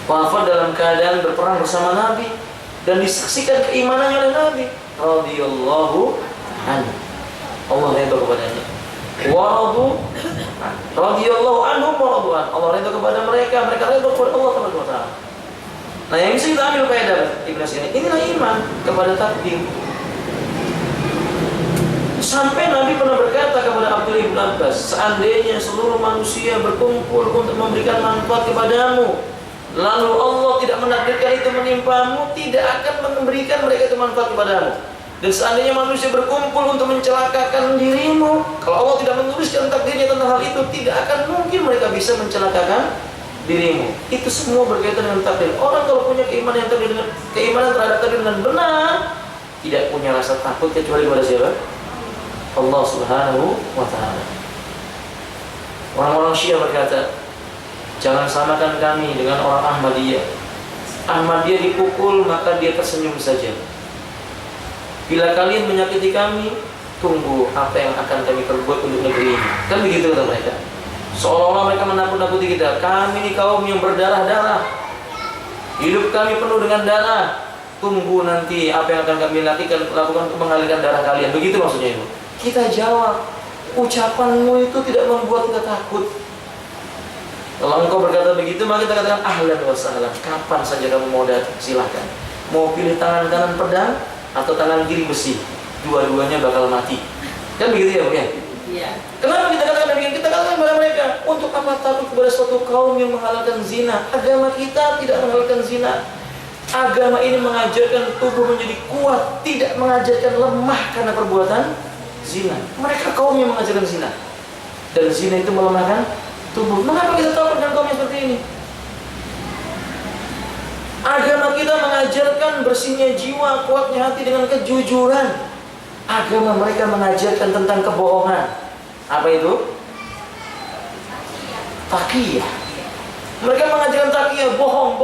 Wafat dalam keadaan berperang bersama Nabi dan disaksikan keimanannya oleh Nabi radhiyallahu anhu. Allah ridha kepadanya. Wa radhiyallahu anhum wa radwan. Allah ridha kepada mereka, mereka ridha kepada Allah Taala. Nah, yang bisa kita ambil faedah Ibnu Sina, inilah iman kepada takdir. Sampai Nabi pernah berkata kepada Abdullah bin Abbas, seandainya seluruh manusia berkumpul untuk memberikan manfaat kepadamu, lalu Allah tidak menakdirkan itu menimpamu, tidak akan memberikan mereka itu manfaat kepadamu. Dan seandainya manusia berkumpul untuk mencelakakan dirimu, kalau Allah tidak menuliskan takdirnya tentang hal itu, tidak akan mungkin mereka bisa mencelakakan dirimu. Itu semua berkaitan dengan takdir. Orang kalau punya keimanan terhadap takdir dengan benar, tidak punya rasa takut kecuali kepada siapa? Allah Subhanahu wa Ta'ala. Orang-orang Syiah berkata, jangan samakan kami dengan orang Ahmadiyah. Ahmadiyah dipukul maka dia tersenyum saja. Bila kalian menyakiti kami, tunggu apa yang akan kami perbuat untuk negeri ini. Kan begitu kata mereka. Seolah-olah mereka menakut-nakuti kita. Kami ini kaum yang berdarah-darah, hidup kami penuh dengan darah. Tunggu nanti apa yang akan kami lakukan untuk mengalirkan darah kalian. Begitu maksudnya itu. Kita jawab, ucapanmu itu tidak membuat kita takut. Kalau engkau berkata begitu, maka kita katakan ahlan wa sahlan. Kapan saja kamu mau datang, silakan. Mau pilih tangan kanan pedang atau tangan kiri besi, dua-duanya bakal mati. Kan begitu ya, Bu ya? Iya. Kenapa kita katakan demikian? Kita katakan kepada mereka, untuk apa takut kepada suatu kaum yang menghalalkan zina? Agama kita tidak menghalalkan zina. Agama ini mengajarkan tubuh menjadi kuat, tidak mengajarkan lemah karena perbuatan zina. Mereka kaum yang mengajarkan zina, dan zina itu melemahkan tubuh. Mengapa kita takut dengan kaum yang seperti ini? Agama kita mengajarkan bersihnya jiwa, kuatnya hati dengan kejujuran. Agama mereka mengajarkan tentang kebohongan. Apa itu? Taqiyah. Mereka mengajarkan taqiyah, bohong.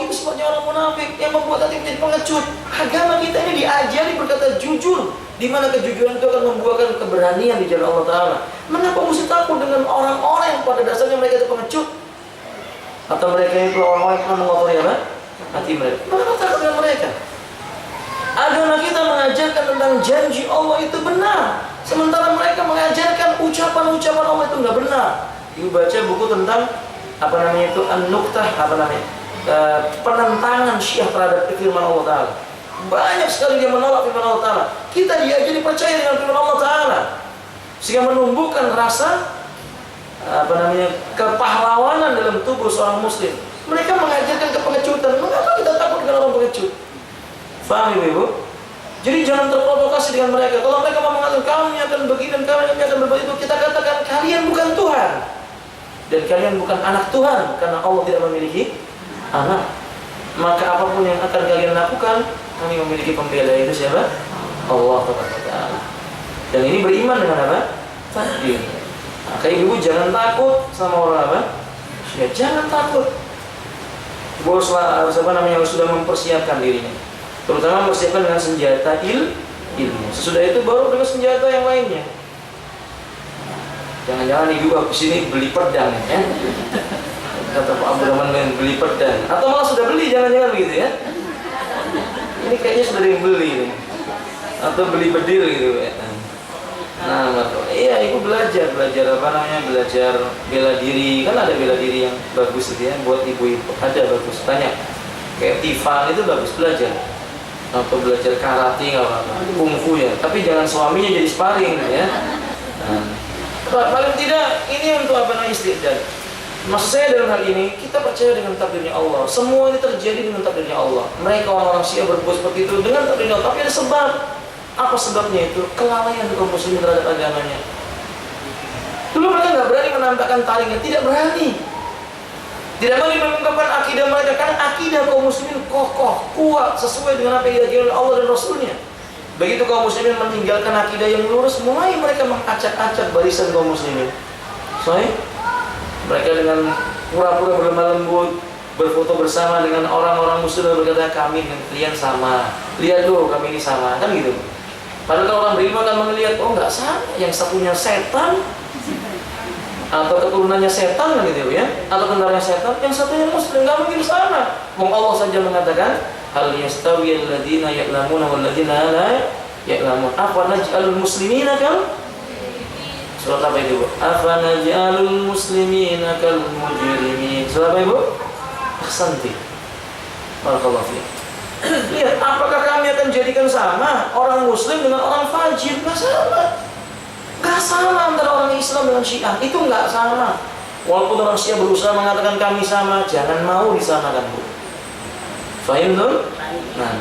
Itu sebabnya orang munafik yang membuat hati menjadi pengecut. Agama kita ini diajari berkata jujur, di mana kejujuran itu akan membuahkan keberanian di jalan Allah Ta'ala. Mengapa mesti takut dengan orang-orang yang pada dasarnya mereka itu pengecut? Atau mereka itu orang-orang yang pernah mengotori apa? Hati mereka. Mengapa takut dengan mereka? Agama kita mengajarkan tentang janji Allah itu benar, sementara mereka mengajarkan ucapan-ucapan Allah itu enggak benar. You baca buku tentang apa namanya itu An-Nuqtah, penentangan Syiah terhadap firman Allah Ta'ala. Banyak sekali dia menolak firman Allah Ta'ala. Kita diajari percaya dengan firman Allah Ta'ala, sehingga menumbuhkan rasa kepahlawanan dalam tubuh seorang muslim. Mereka mengajarkan kepengecutan. Mengapa kita takut dengan orang pengecut? Faham Ibu? Jadi jangan terprovokasi dengan mereka. Kalau mereka mau mengatakan kami akan begini dan kami akan berbuat itu, kita katakan kalian bukan Tuhan dan kalian bukan anak Tuhan, karena Allah tidak memiliki anak. Maka apapun yang akan kalian lakukan, kami memiliki pembela, itu siapa? Allah Taala. Dan ini beriman dengan apa? Takdir. Maka ibu jangan takut sama orang apa? Ya, jangan takut. Boslah sudah mempersiapkan dirinya, terutama mempersiapkan dengan senjata ilmu. Sesudah itu baru dengan senjata yang lainnya. Jangan-jangan ibu habis ini beli pedang ya. Kata Pak Abdurrahman beli pedang. Atau malah sudah beli, jangan-jangan begitu ya. Ini kayaknya sudah ada yang beli nih. Atau beli bedil gitu ya. Nah, iya ibu belajar apa namanya, belajar bela diri. Kan ada bela diri yang bagus gitu ya, buat ibu-ibu ada bagus, banyak. Kayak Tifan itu bagus belajar. Atau belajar karate nggak apa-apa, kungfu ya. Tapi jangan suaminya jadi sparring ya. Nah, paling tidak ini untuk apa namanya istiqdal. Maksud saya dalam hal ini kita percaya dengan takdirnya Allah. Semua ini terjadi dengan takdirnya Allah. Mereka orang-orang Syiah berbuat seperti itu dengan takdirnya Allah. Tapi ada sebab. Apa sebabnya itu? Kelalaian kaum muslimin terhadap agamanya. Dulu mereka nggak berani menampakkan taringnya, tidak berani. Tidak berani mengungkapkan akidah mereka karena akidah kaum muslimin kokoh, kuat sesuai dengan apa yang diajarkan Allah dan Rasulnya. Begitu kaum muslimin meninggalkan akidah yang lurus, mulai mereka mengacak-acak barisan kaum muslimin. Mereka dengan pura-pura berlemah lembut berfoto bersama dengan orang-orang muslim dan berkata kami dengan kalian sama. Lihat dulu kami ini sama, kan gitu. Padahal kalau orang berilmu akan melihat, oh nggak sama, yang satunya setan atau keturunannya setan kan gitu ya, atau tentaranya setan, yang satunya muslim, nggak mungkin sama. Allah saja mengatakan, hal yastawi alladziina ya'lamuna wal ladziina la ya'lamun. Afa naj'alul muslimina kal surat apa itu, Bu? Afa naj'alul muslimina kal mujrimin. Surat apa Ibu? Ahsanti. Barakallahu fiik. Lihat, apakah kami akan jadikan sama orang muslim dengan orang fajir? Nggak sama. Nggak sama antara orang Islam dengan Syiah. Itu nggak sama. Walaupun orang Syiah berusaha mengatakan kami sama, jangan mau disamakan, Bu. Fahim tuh? Nah,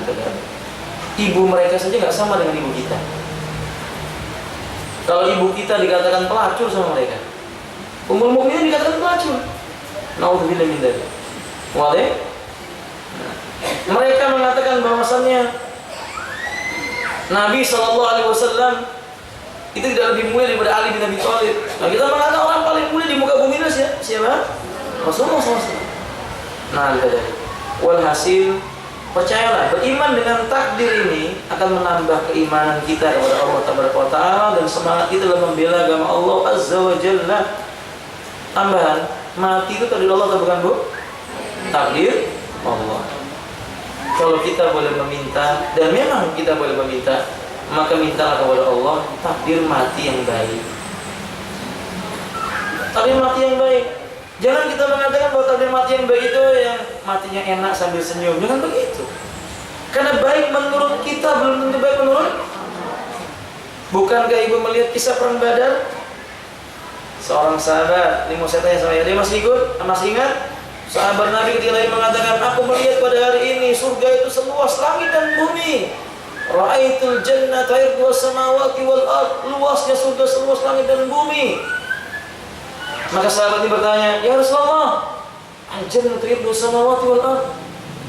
ibu mereka saja nggak sama dengan ibu kita. Kalau ibu kita dikatakan pelacur sama mereka, Ummul Mukminin dikatakan pelacur. Naudzubillah min dzalik. Waleh. Mereka mengatakan bahwasannya Nabi SAW itu tidak lebih mulia daripada Ali bin Abi Thalib. Nah, kita mengatakan orang paling mulia di muka bumi itu siapa? Rasulullah SAW. Nah, walhasil, percayalah, beriman dengan takdir ini akan menambah keimanan kita kepada Allah Taala dan semangat kita dalam membela agama Allah Azza wa Jalla. Tambahan, mati itu takdir Allah atau bukan, Bu? Takdir Allah. Kalau kita boleh meminta, dan memang kita boleh meminta, maka mintalah kepada Allah takdir mati yang baik. Takdir mati yang baik. Jangan kita mengatakan bahwa takdir mati yang baik itu yang matinya enak sambil senyum. Jangan begitu. Karena baik menurut kita belum tentu baik menurut. Bukankah ibu melihat kisah perang Badar? Seorang sahabat, ini mau saya tanya sama dia masih ikut? Masih ingat? Sahabat Nabi ketika lain mengatakan, aku melihat pada hari ini surga itu seluas langit dan bumi. Ra'aitul jannata irduas samawati wal ard. Luasnya surga seluas langit dan bumi. Maka sahabat ini bertanya, ya Rasulullah, al-jannatu irduas samawati wal ard.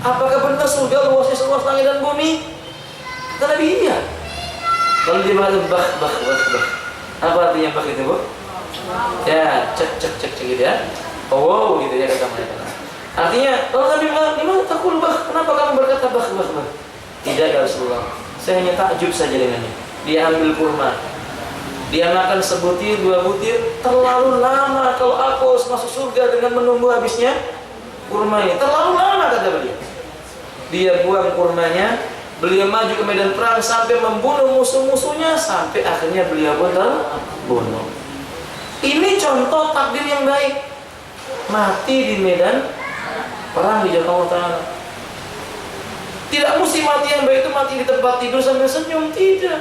Apakah benar surga luasnya seluas langit dan bumi? Kata Nabi, iya. Lalu dia mengatakan, bah. Apa artinya bah itu, Bu? Ya, cek gitu ya. Oh wow, gitu ya kata mereka. Artinya, kalau Nabi bilang, gimana takul bah? Kenapa kamu berkata bah? Tidak ya Rasulullah. Saya hanya takjub saja dengannya. Dia ambil kurma, dia makan sebutir, 2 butir. Terlalu lama kalau aku harus masuk surga dengan menunggu habisnya kurma ini. Terlalu lama kata beliau. Dia buang kurmanya, beliau maju ke medan perang sampai membunuh musuh-musuhnya, sampai akhirnya beliau pun terbunuh. Ini contoh takdir yang baik. Mati di medan perang di jalan Allah Ta'ala. Tidak mesti mati yang baik itu mati di tempat tidur sambil senyum. Tidak.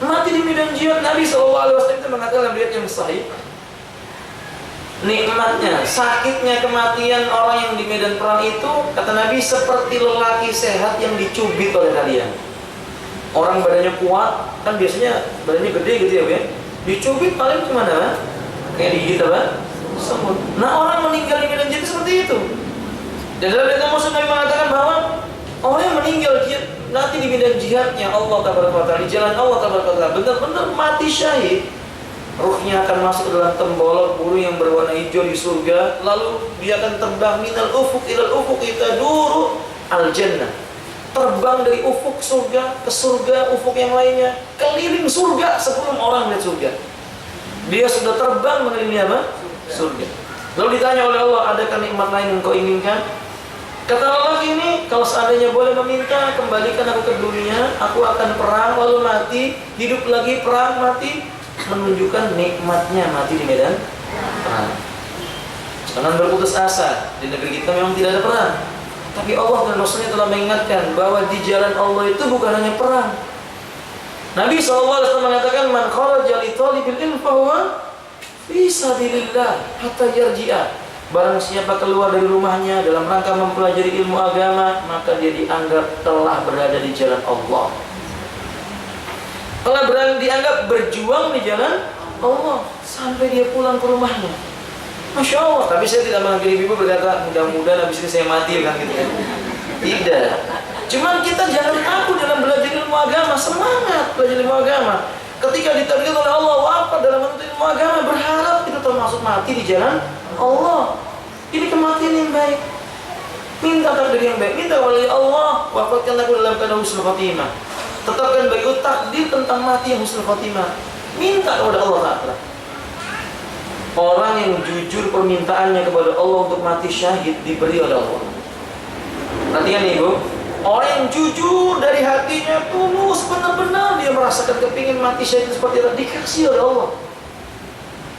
Mati di medan jihad. Nabi SAW itu mengatakan dalam riwayat yang sahih, nikmatnya, sakitnya kematian orang yang di medan perang itu, kata Nabi, seperti lelaki sehat yang dicubit oleh kalian. Orang badannya kuat, kan biasanya badannya gede gitu ya, dicubit paling kemana? Kayak digigit apa? Semut. Nah, orang meninggal di medan jihad seperti itu. Dan dalam hadis Muslim Nabi mengatakan bahwa orang yang meninggal nanti di medan jihadnya Allah Taala, di jalan Allah Taala, benar-benar mati syahid, ruhnya akan masuk ke dalam tembolok burung yang berwarna hijau di surga, lalu dia akan terbang minal ufuq ilal ufuq taduru al jannah. terbang dari ufuk surga ke surga ufuk yang lainnya, keliling surga sebelum orang melihat surga. Dia sudah terbang mengelilingi apa? Surga. Lalu ditanya oleh Allah, adakah nikmat lain yang kau inginkan? Kata lelaki ini, kalau seandainya boleh meminta, kembalikan aku ke dunia, aku akan perang lalu mati, hidup lagi perang mati, menunjukkan nikmatnya mati di medan perang. Jangan berputus asa, di negeri kita memang tidak ada perang, tapi Allah dan Rasulnya telah mengingatkan bahwa di jalan Allah itu bukan hanya perang. Nabi SAW mengatakan, man kharaja li talibil ilm fahuwa fi sabilillah hatta yarji'a. Barang siapa keluar dari rumahnya dalam rangka mempelajari ilmu agama, maka dia dianggap telah berada di jalan Allah. Telah dianggap berjuang di jalan Allah sampai dia pulang ke rumahnya. Masya Allah. Tapi saya tidak mengakhiri ibu berkata, mudah-mudahan habis ini saya mati kan gitu ya. Tidak. Cuman kita jangan takut dalam belajar ilmu agama, semangat belajar ilmu agama. Ketika ditakdirkan oleh Allah wafat dalam menuntut ilmu agama, berharap itu termasuk mati di jalan Allah. Ini kematian yang baik. Minta takdir yang baik. Minta oleh Allah, wafatkan aku dalam keadaan husnul khotimah. Tetapkan bagiku takdir tentang mati yang husnul khotimah. Minta kepada Allah Ta'ala. Orang yang jujur permintaannya kepada Allah untuk mati syahid diberi oleh Allah. Perhatikan ibu, orang yang jujur dari hatinya, tulus benar-benar dia merasakan kepingin mati syahid seperti itu, dikasih oleh Allah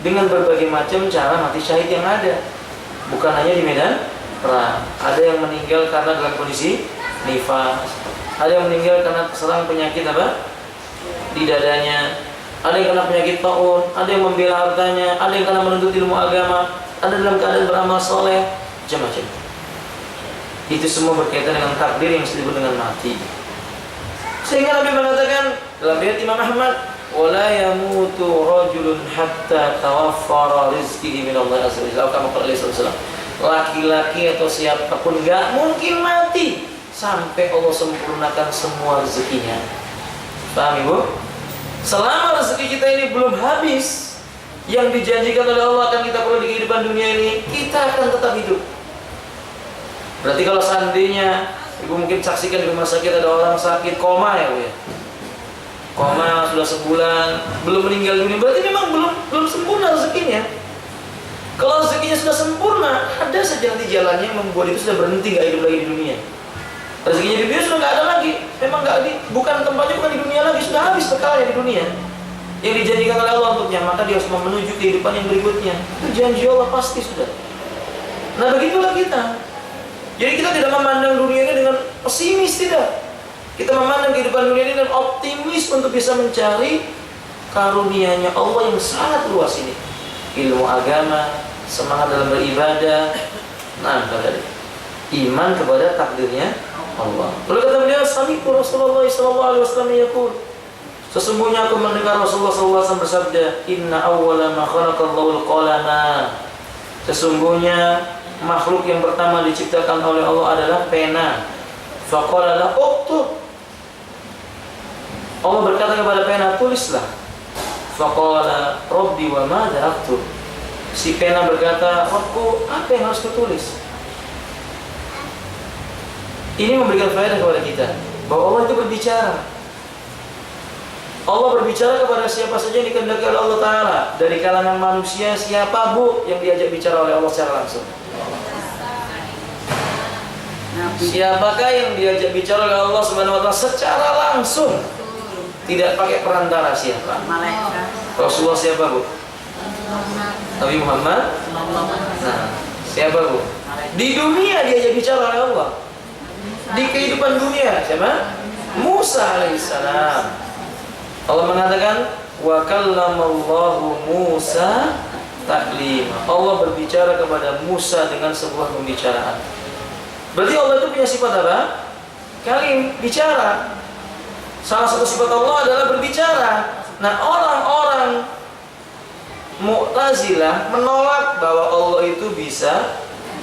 dengan berbagai macam cara mati syahid yang ada. Bukan hanya di medan perang. Ada yang meninggal karena dalam kondisi nifas, ada yang meninggal karena terserang penyakit apa? Di dadanya. Ada yang kena penyakit taun, ada yang membela hartanya, ada yang kena menuntut ilmu agama, ada dalam keadaan beramal soleh, macam-macam. Itu semua berkaitan dengan takdir yang disebut dengan mati. Sehingga Nabi mengatakan dalam riwayat Imam Ahmad, wala yamutu rajulun hatta tawaffara rizqihi min Allah azza wa jalla. Kama qala Alaihi wasallam, laki-laki atau siapapun enggak mungkin mati sampai Allah sempurnakan semua rezekinya. Paham Ibu? Selama rezeki kita ini belum habis, yang dijanjikan oleh Allah akan kita perlu di kehidupan dunia ini, kita akan tetap hidup. Berarti kalau seandainya Ibu mungkin saksikan di rumah sakit ada orang sakit koma ya Bu ya. Koma sudah sebulan, belum meninggal dunia, berarti memang belum sempurna rezekinya. Kalau rezekinya sudah sempurna, ada saja nanti jalannya yang membuat itu sudah berhenti, nggak hidup lagi di dunia. Rezekinya di dunia sudah nggak ada lagi, memang bukan tempatnya, bukan di dunia lagi, sudah habis bekalnya di dunia. Yang dijanjikan oleh Allah untuknya, maka dia harus menuju kehidupan yang berikutnya. Itu janji Allah pasti sudah. Nah begitulah kita. Jadi kita tidak memandang dunia ini dengan pesimis, tidak. Kita memandang kehidupan dunia ini dengan optimis untuk bisa mencari karunia-Nya Allah yang sangat luas ini. Ilmu agama, semangat dalam beribadah, iman kepada takdirnya Allah. Lalu kata beliau, sami'tu Rasulullah sallallahu alaihi wasallam yaqul, sesungguhnya aku mendengar Rasulullah sallallahu alaihi wasallam bersabda, inna awwala ma khalaqallahu al-qalama. Sesungguhnya makhluk yang pertama diciptakan oleh Allah adalah pena. Faqala la uktub. Allah berkata kepada pena, tulislah. Faqala rabbi wa madza aktub. Si pena berkata, Rabbku, apa yang harus kutulis? Ini memberikan faedah kepada kita bahwa Allah itu berbicara. Allah berbicara kepada siapa saja yang dikehendaki oleh Allah Ta'ala. Dari kalangan manusia, siapa Bu yang diajak bicara oleh Allah secara langsung? Siapakah yang diajak bicara oleh Allah Subhanahu wa Ta'ala secara langsung? Tidak pakai perantara, siapa? Rasulullah siapa Bu? Nabi Muhammad. Nah, siapa Bu? Di dunia diajak bicara oleh Allah. Di kehidupan dunia siapa? Musa alaihissalam. Allah mengatakan wa kallamallahu Musa taklima. Allah berbicara kepada Musa dengan sebuah pembicaraan. Berarti Allah itu punya sifat apa? Kalim, bicara. Salah satu sifat Allah adalah berbicara. Nah, orang-orang Mu'tazilah menolak bahwa Allah itu bisa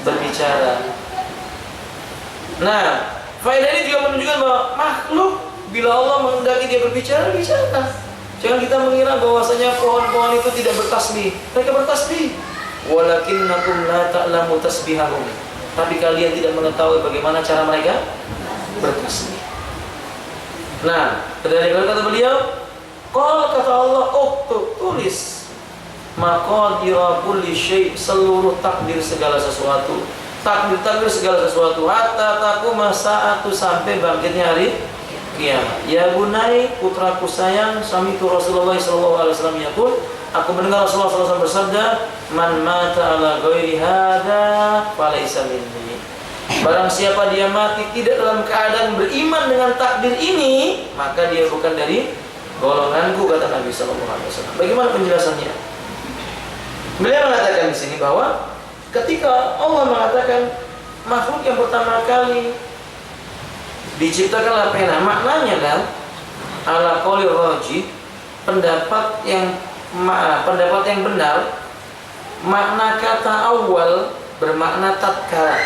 berbicara. Nah, faedah ini juga menunjukkan bahwa makhluk bila Allah menghendaki dia berbicara, bicara. Jangan kita mengira bahwasanya pohon-pohon itu tidak bertasbih. Mereka bertasbih. Walakinnakum la ta'lamu tasbihahum. Tapi kalian tidak mengetahui bagaimana cara mereka bertasbih. Nah, dari kata beliau, kata Allah, tulis maqadira kulli syai', seluruh takdir segala sesuatu, takdir segala sesuatu, hatta taquma sa'atu, sampai bangkitnya hari kiamat. Ya bunai, putraku sayang, sami'tu Rasulullah sallallahu alaihi wasallam yaqul, aku mendengar Rasulullah sallallahu alaihi wasallam bersabda, man mata ala ghairi hadza falaysa minni. Barang siapa dia mati tidak dalam keadaan beriman dengan takdir ini, maka dia bukan dari golonganku, kata Nabi sallallahu alaihi wasallam. Bagaimana penjelasannya? Beliau mengatakan di sini bahwa ketika Allah mengatakan makhluk yang pertama kali diciptakanlah pena, maknanya kan ala qauli rajih, pendapat yang benar, makna kata awal bermakna tatkala.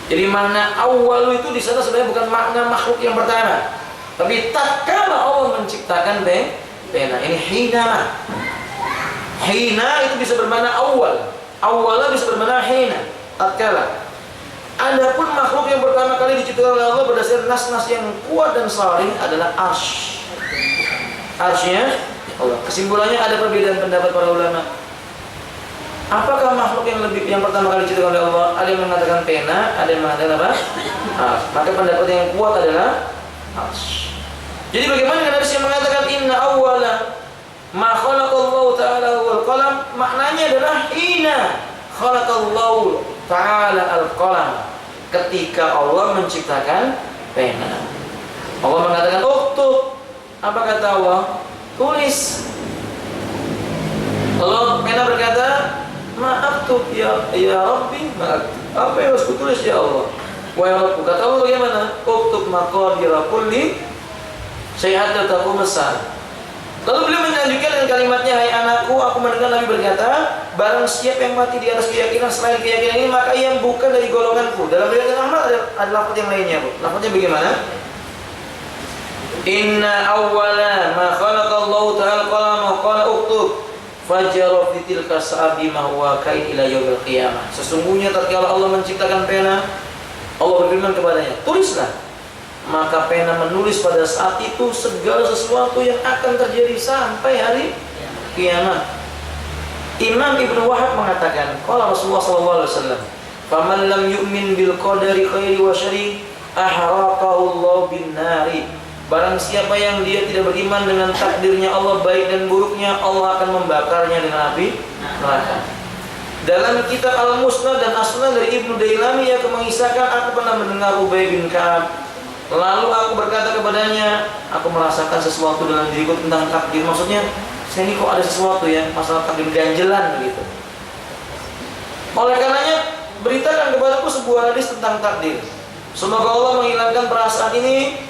Jadi makna awal itu di sana sebenarnya bukan makna makhluk yang pertama, tapi tatkala Allah menciptakan pena. Ini hina itu bisa bermakna awal, awalnya bisa bermakna hina, tatkala. Adapun makhluk yang pertama kali diciptakan oleh Allah berdasarkan nas-nas yang kuat dan sahih adalah arsy. Arsy-nya Allah. Kesimpulannya ada perbedaan pendapat para ulama. Apakah makhluk yang pertama kali diciptakan oleh Allah? Ada yang mengatakan pena, ada yang mengatakan apa? Arsy. Maka pendapat yang kuat adalah arsy. Jadi bagaimana dengan hadis yang mengatakan inna awwala ma khalaqallahu ta'ala wal qalam, maknanya adalah hina khalaqallahu ta'ala al-qalam, ketika Allah menciptakan pena. Allah mengatakan uktub, apa kata Allah? Tulis. Allah pena berkata ma'aktub ya Rabbi, apa yang harus kutulis ya Allah? Wa ya Rabbi, kata Allah bagaimana? Uktub maqadira kulli syai'atin taqum as-sa'a. Lalu beliau melanjutkan dengan kalimatnya, hai anakku, aku mendengar Nabi berkata, barang siapa yang mati di atas keyakinan selain keyakinan ini, maka ia bukan dari golonganku. Dalam riwayat Ahmad ada lafaz yang lainnya. Lafaznya bagaimana? Inna awwala ma khalaqallahu ta'ala qalama qala uktub fajara fi tilka sa'abi ma huwa kain ila yaumil qiyamah. Sesungguhnya tatkala Allah menciptakan pena, Allah berfirman kepadanya, tulislah. Maka pena menulis pada saat itu segala sesuatu yang akan terjadi sampai hari kiamat. Imam Ibnu Wahab mengatakan, qala Rasulullah sallallahu alaihi wasallam, "Faman lam yu'min bil qadari khairi wa syarri ahraqahu Allah bin nari." Barang siapa yang dia tidak beriman dengan takdirnya Allah baik dan buruknya, Allah akan membakarnya dengan api neraka. Dalam kitab Al-Musnad dan As-Sunan dari Ibnu Dailami yang mengisahkan, aku pernah mendengar Ubay bin Ka'ab, lalu aku berkata kepadanya, aku merasakan sesuatu dalam diriku tentang takdir. Maksudnya, saya ini kok ada sesuatu ya, masalah takdir ganjelan begitu. Oleh karenanya, beritakan kepadaku sebuah hadis tentang takdir. Semoga Allah menghilangkan perasaan ini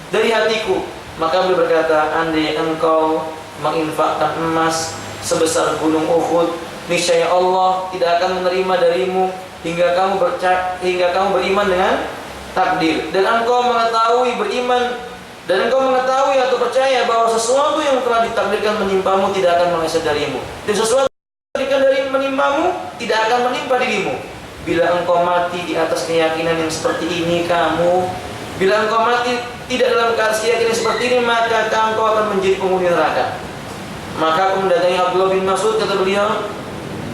dari hatiku. Maka beliau berkata, andai engkau menginfakkan emas sebesar gunung Uhud, niscaya Allah tidak akan menerima darimu hingga kamu beriman dengan takdir, dan engkau mengetahui atau percaya bahwa sesuatu yang telah ditakdirkan menimpamu tidak akan meleset darimu, dan sesuatu yang ditakdirkan menimpamu tidak akan menimpa dirimu. Bila engkau mati di atas keyakinan yang seperti ini, bila engkau mati tidak dalam keyakinan seperti ini, maka engkau akan menjadi penghuni neraka. Maka aku mendatangi Abdullah bin Mas'ud, kata beliau,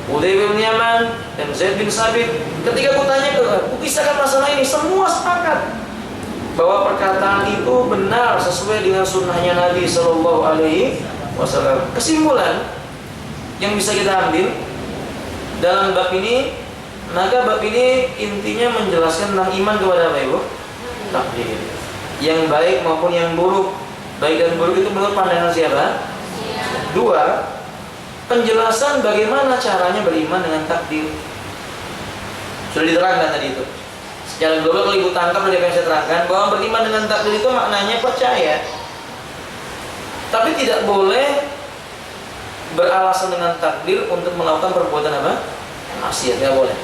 Uday bin Yaman dan Zaid bin Sabit. Ketika aku tanya kisahkan masalah ini, semua sepakat bahwa perkataan itu benar sesuai dengan sunnahnya Nabi Sallallahu Alaihi Wasallam. Kesimpulan yang bisa kita ambil dalam bab ini, maka bab ini intinya menjelaskan tentang iman kepada apa, Ibu? Takdir, yang baik maupun yang buruk. Baik dan buruk itu menurut pandangan siapa? Dua, penjelasan bagaimana caranya beriman dengan takdir. Sudah diterangkan tadi itu. Secara global kalau ibu tangkap dari apa yang saya terangkan, bahwa beriman dengan takdir itu maknanya percaya, tapi tidak boleh beralasan dengan takdir untuk melakukan perbuatan apa? Maksiat, tidak boleh.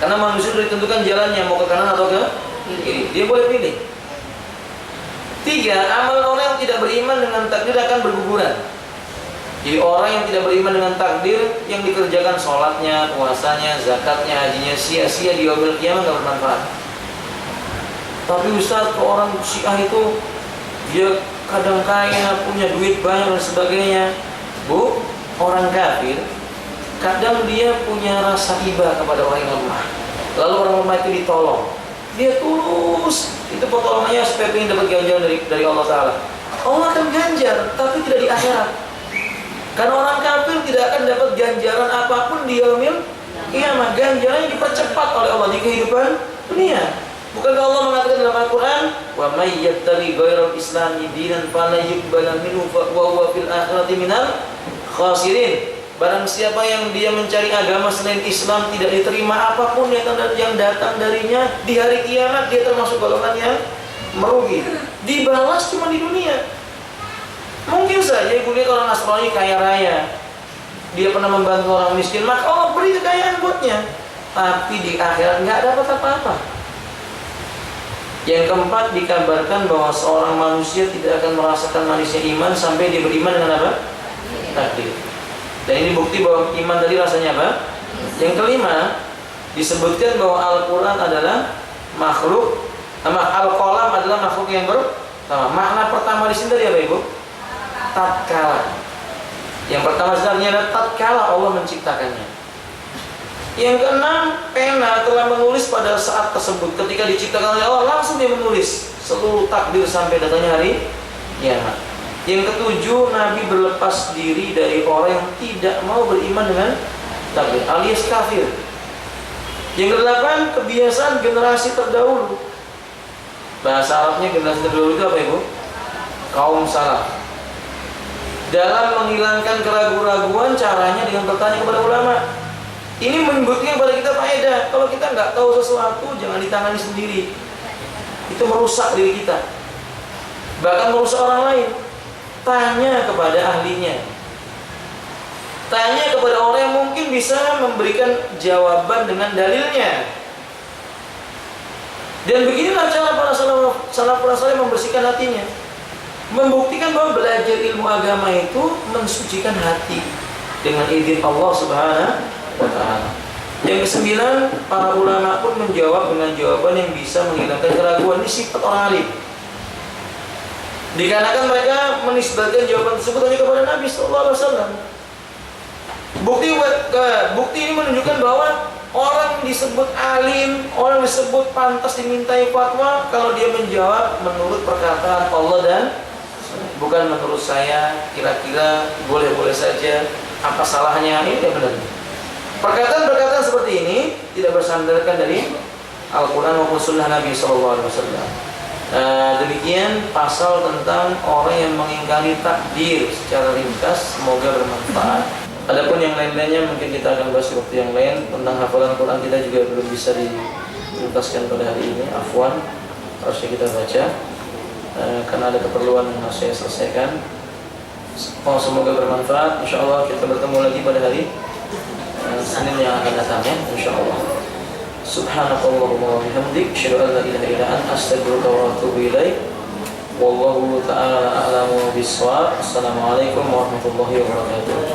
Karena manusia sudah ditentukan jalannya, mau ke kanan atau ke kiri, dia boleh pilih. Tiga, amalan orang yang tidak beriman dengan takdir akan berguguran. Jadi orang yang tidak beriman dengan takdir, yang dikerjakan sholatnya, puasanya, zakatnya, hajinya, sia-sia di yaumil qiyamah, nggak bermanfaat. Tapi Ustaz, orang Syiah itu dia kadang kaya, punya duit banyak dan sebagainya. Bu, orang kafir kadang dia punya rasa iba kepada orang yang lemah. Lalu orang lemah itu ditolong, dia tulus, itu pertolongannya supaya ingin dapat ganjaran dari Allah Ta'ala. Allah akan ganjar, tapi tidak di akhirat. Karena orang kafir tidak akan dapat ganjaran apapun di yaumil kiamah. Ganjarannya dipercepat oleh Allah di kehidupan dunia. Bukankah Allah mengatakan dalam Al-Quran, wa may yabtaghi ghairal islami dinan fala yuqbala minhu wa huwa fil akhirati minal khasirin. Barang siapa yang dia mencari agama selain Islam, tidak diterima apapun yang datang darinya, di hari kiamat dia termasuk golongan yang merugi. Dibalas cuma di dunia. Mungkin saja ibu lihat orang Nasrani kaya raya, dia pernah membantu orang miskin, maka Allah beri kekayaan buatnya. Tapi di akhirat nggak dapat apa-apa. Yang keempat, dikabarkan bahwa seorang manusia tidak akan merasakan manisnya iman sampai dia beriman dengan apa? Takdir. Dan ini bukti bahwa iman tadi rasanya apa? Yang kelima, disebutkan bahwa Al-Quran adalah makhluk, Al-Qalam adalah makhluk yang pertama. Makna pertama di sini tadi apa, Ibu? Tatkala. Yang pertama sebenarnya adalah tatkala Allah menciptakannya. Yang keenam, pena telah menulis pada saat tersebut. Ketika diciptakan oleh Allah, langsung dia menulis seluruh takdir sampai datangnya hari kiamat. Yang ketujuh, Nabi berlepas diri dari orang yang tidak mau beriman dengan takdir, alias kafir. Yang kedelapan, kebiasaan generasi terdahulu. Bahasa Arabnya generasi terdahulu itu apa, Ibu? Kaum salaf. Dalam menghilangkan keraguan-raguan, caranya dengan bertanya kepada ulama. Ini membuktikan kepada kita faedah. Kalau kita nggak tahu sesuatu, jangan ditangani sendiri. Itu merusak diri kita, bahkan merusak orang lain. Tanya kepada ahlinya. Tanya kepada orang yang mungkin bisa memberikan jawaban dengan dalilnya. Dan beginilah cara para salaf membersihkan hatinya, membuktikan bahwa belajar ilmu agama itu mensucikan hati dengan izin Allah Subhanahu wa Ta'ala. Yang kesembilan, para ulama pun menjawab dengan jawaban yang bisa menghilangkan keraguan. Ini sifat orang alim. Dikarenakan mereka menisbatkan jawaban tersebut hanya kepada Nabi Sallallahu Alaihi Wasallam. Bukti ini menunjukkan bahwa orang disebut alim, orang disebut pantas dimintai fatwa kalau dia menjawab menurut perkataan Allah dan bukan menurut saya, kira-kira, boleh-boleh saja, apa salahnya. Ini tidak benar. Perkataan-perkataan seperti ini tidak bersandarkan dari Al-Quran maupun Sunnah Nabi SAW. Demikian pasal tentang orang yang mengingkari takdir secara ringkas. Semoga bermanfaat. Adapun yang lain-lainnya mungkin kita akan bahas di waktu yang lain. Tentang hafalan Quran kita juga belum bisa dituntaskan pada hari ini. Afwan, harusnya kita baca karena ada keperluan yang harus saya selesaikan. Semoga bermanfaat. InsyaAllah kita bertemu lagi pada hari Senin yang akan datang, ya, insyaallah. Subhanakallahumma wa bihamdik, asyhadu an la ilaha illa anta, astaghfiruka wa atubu ilaik. Wallahu ta'ala a'lamu bis-shawab. Assalamualaikum warahmatullahi wabarakatuh.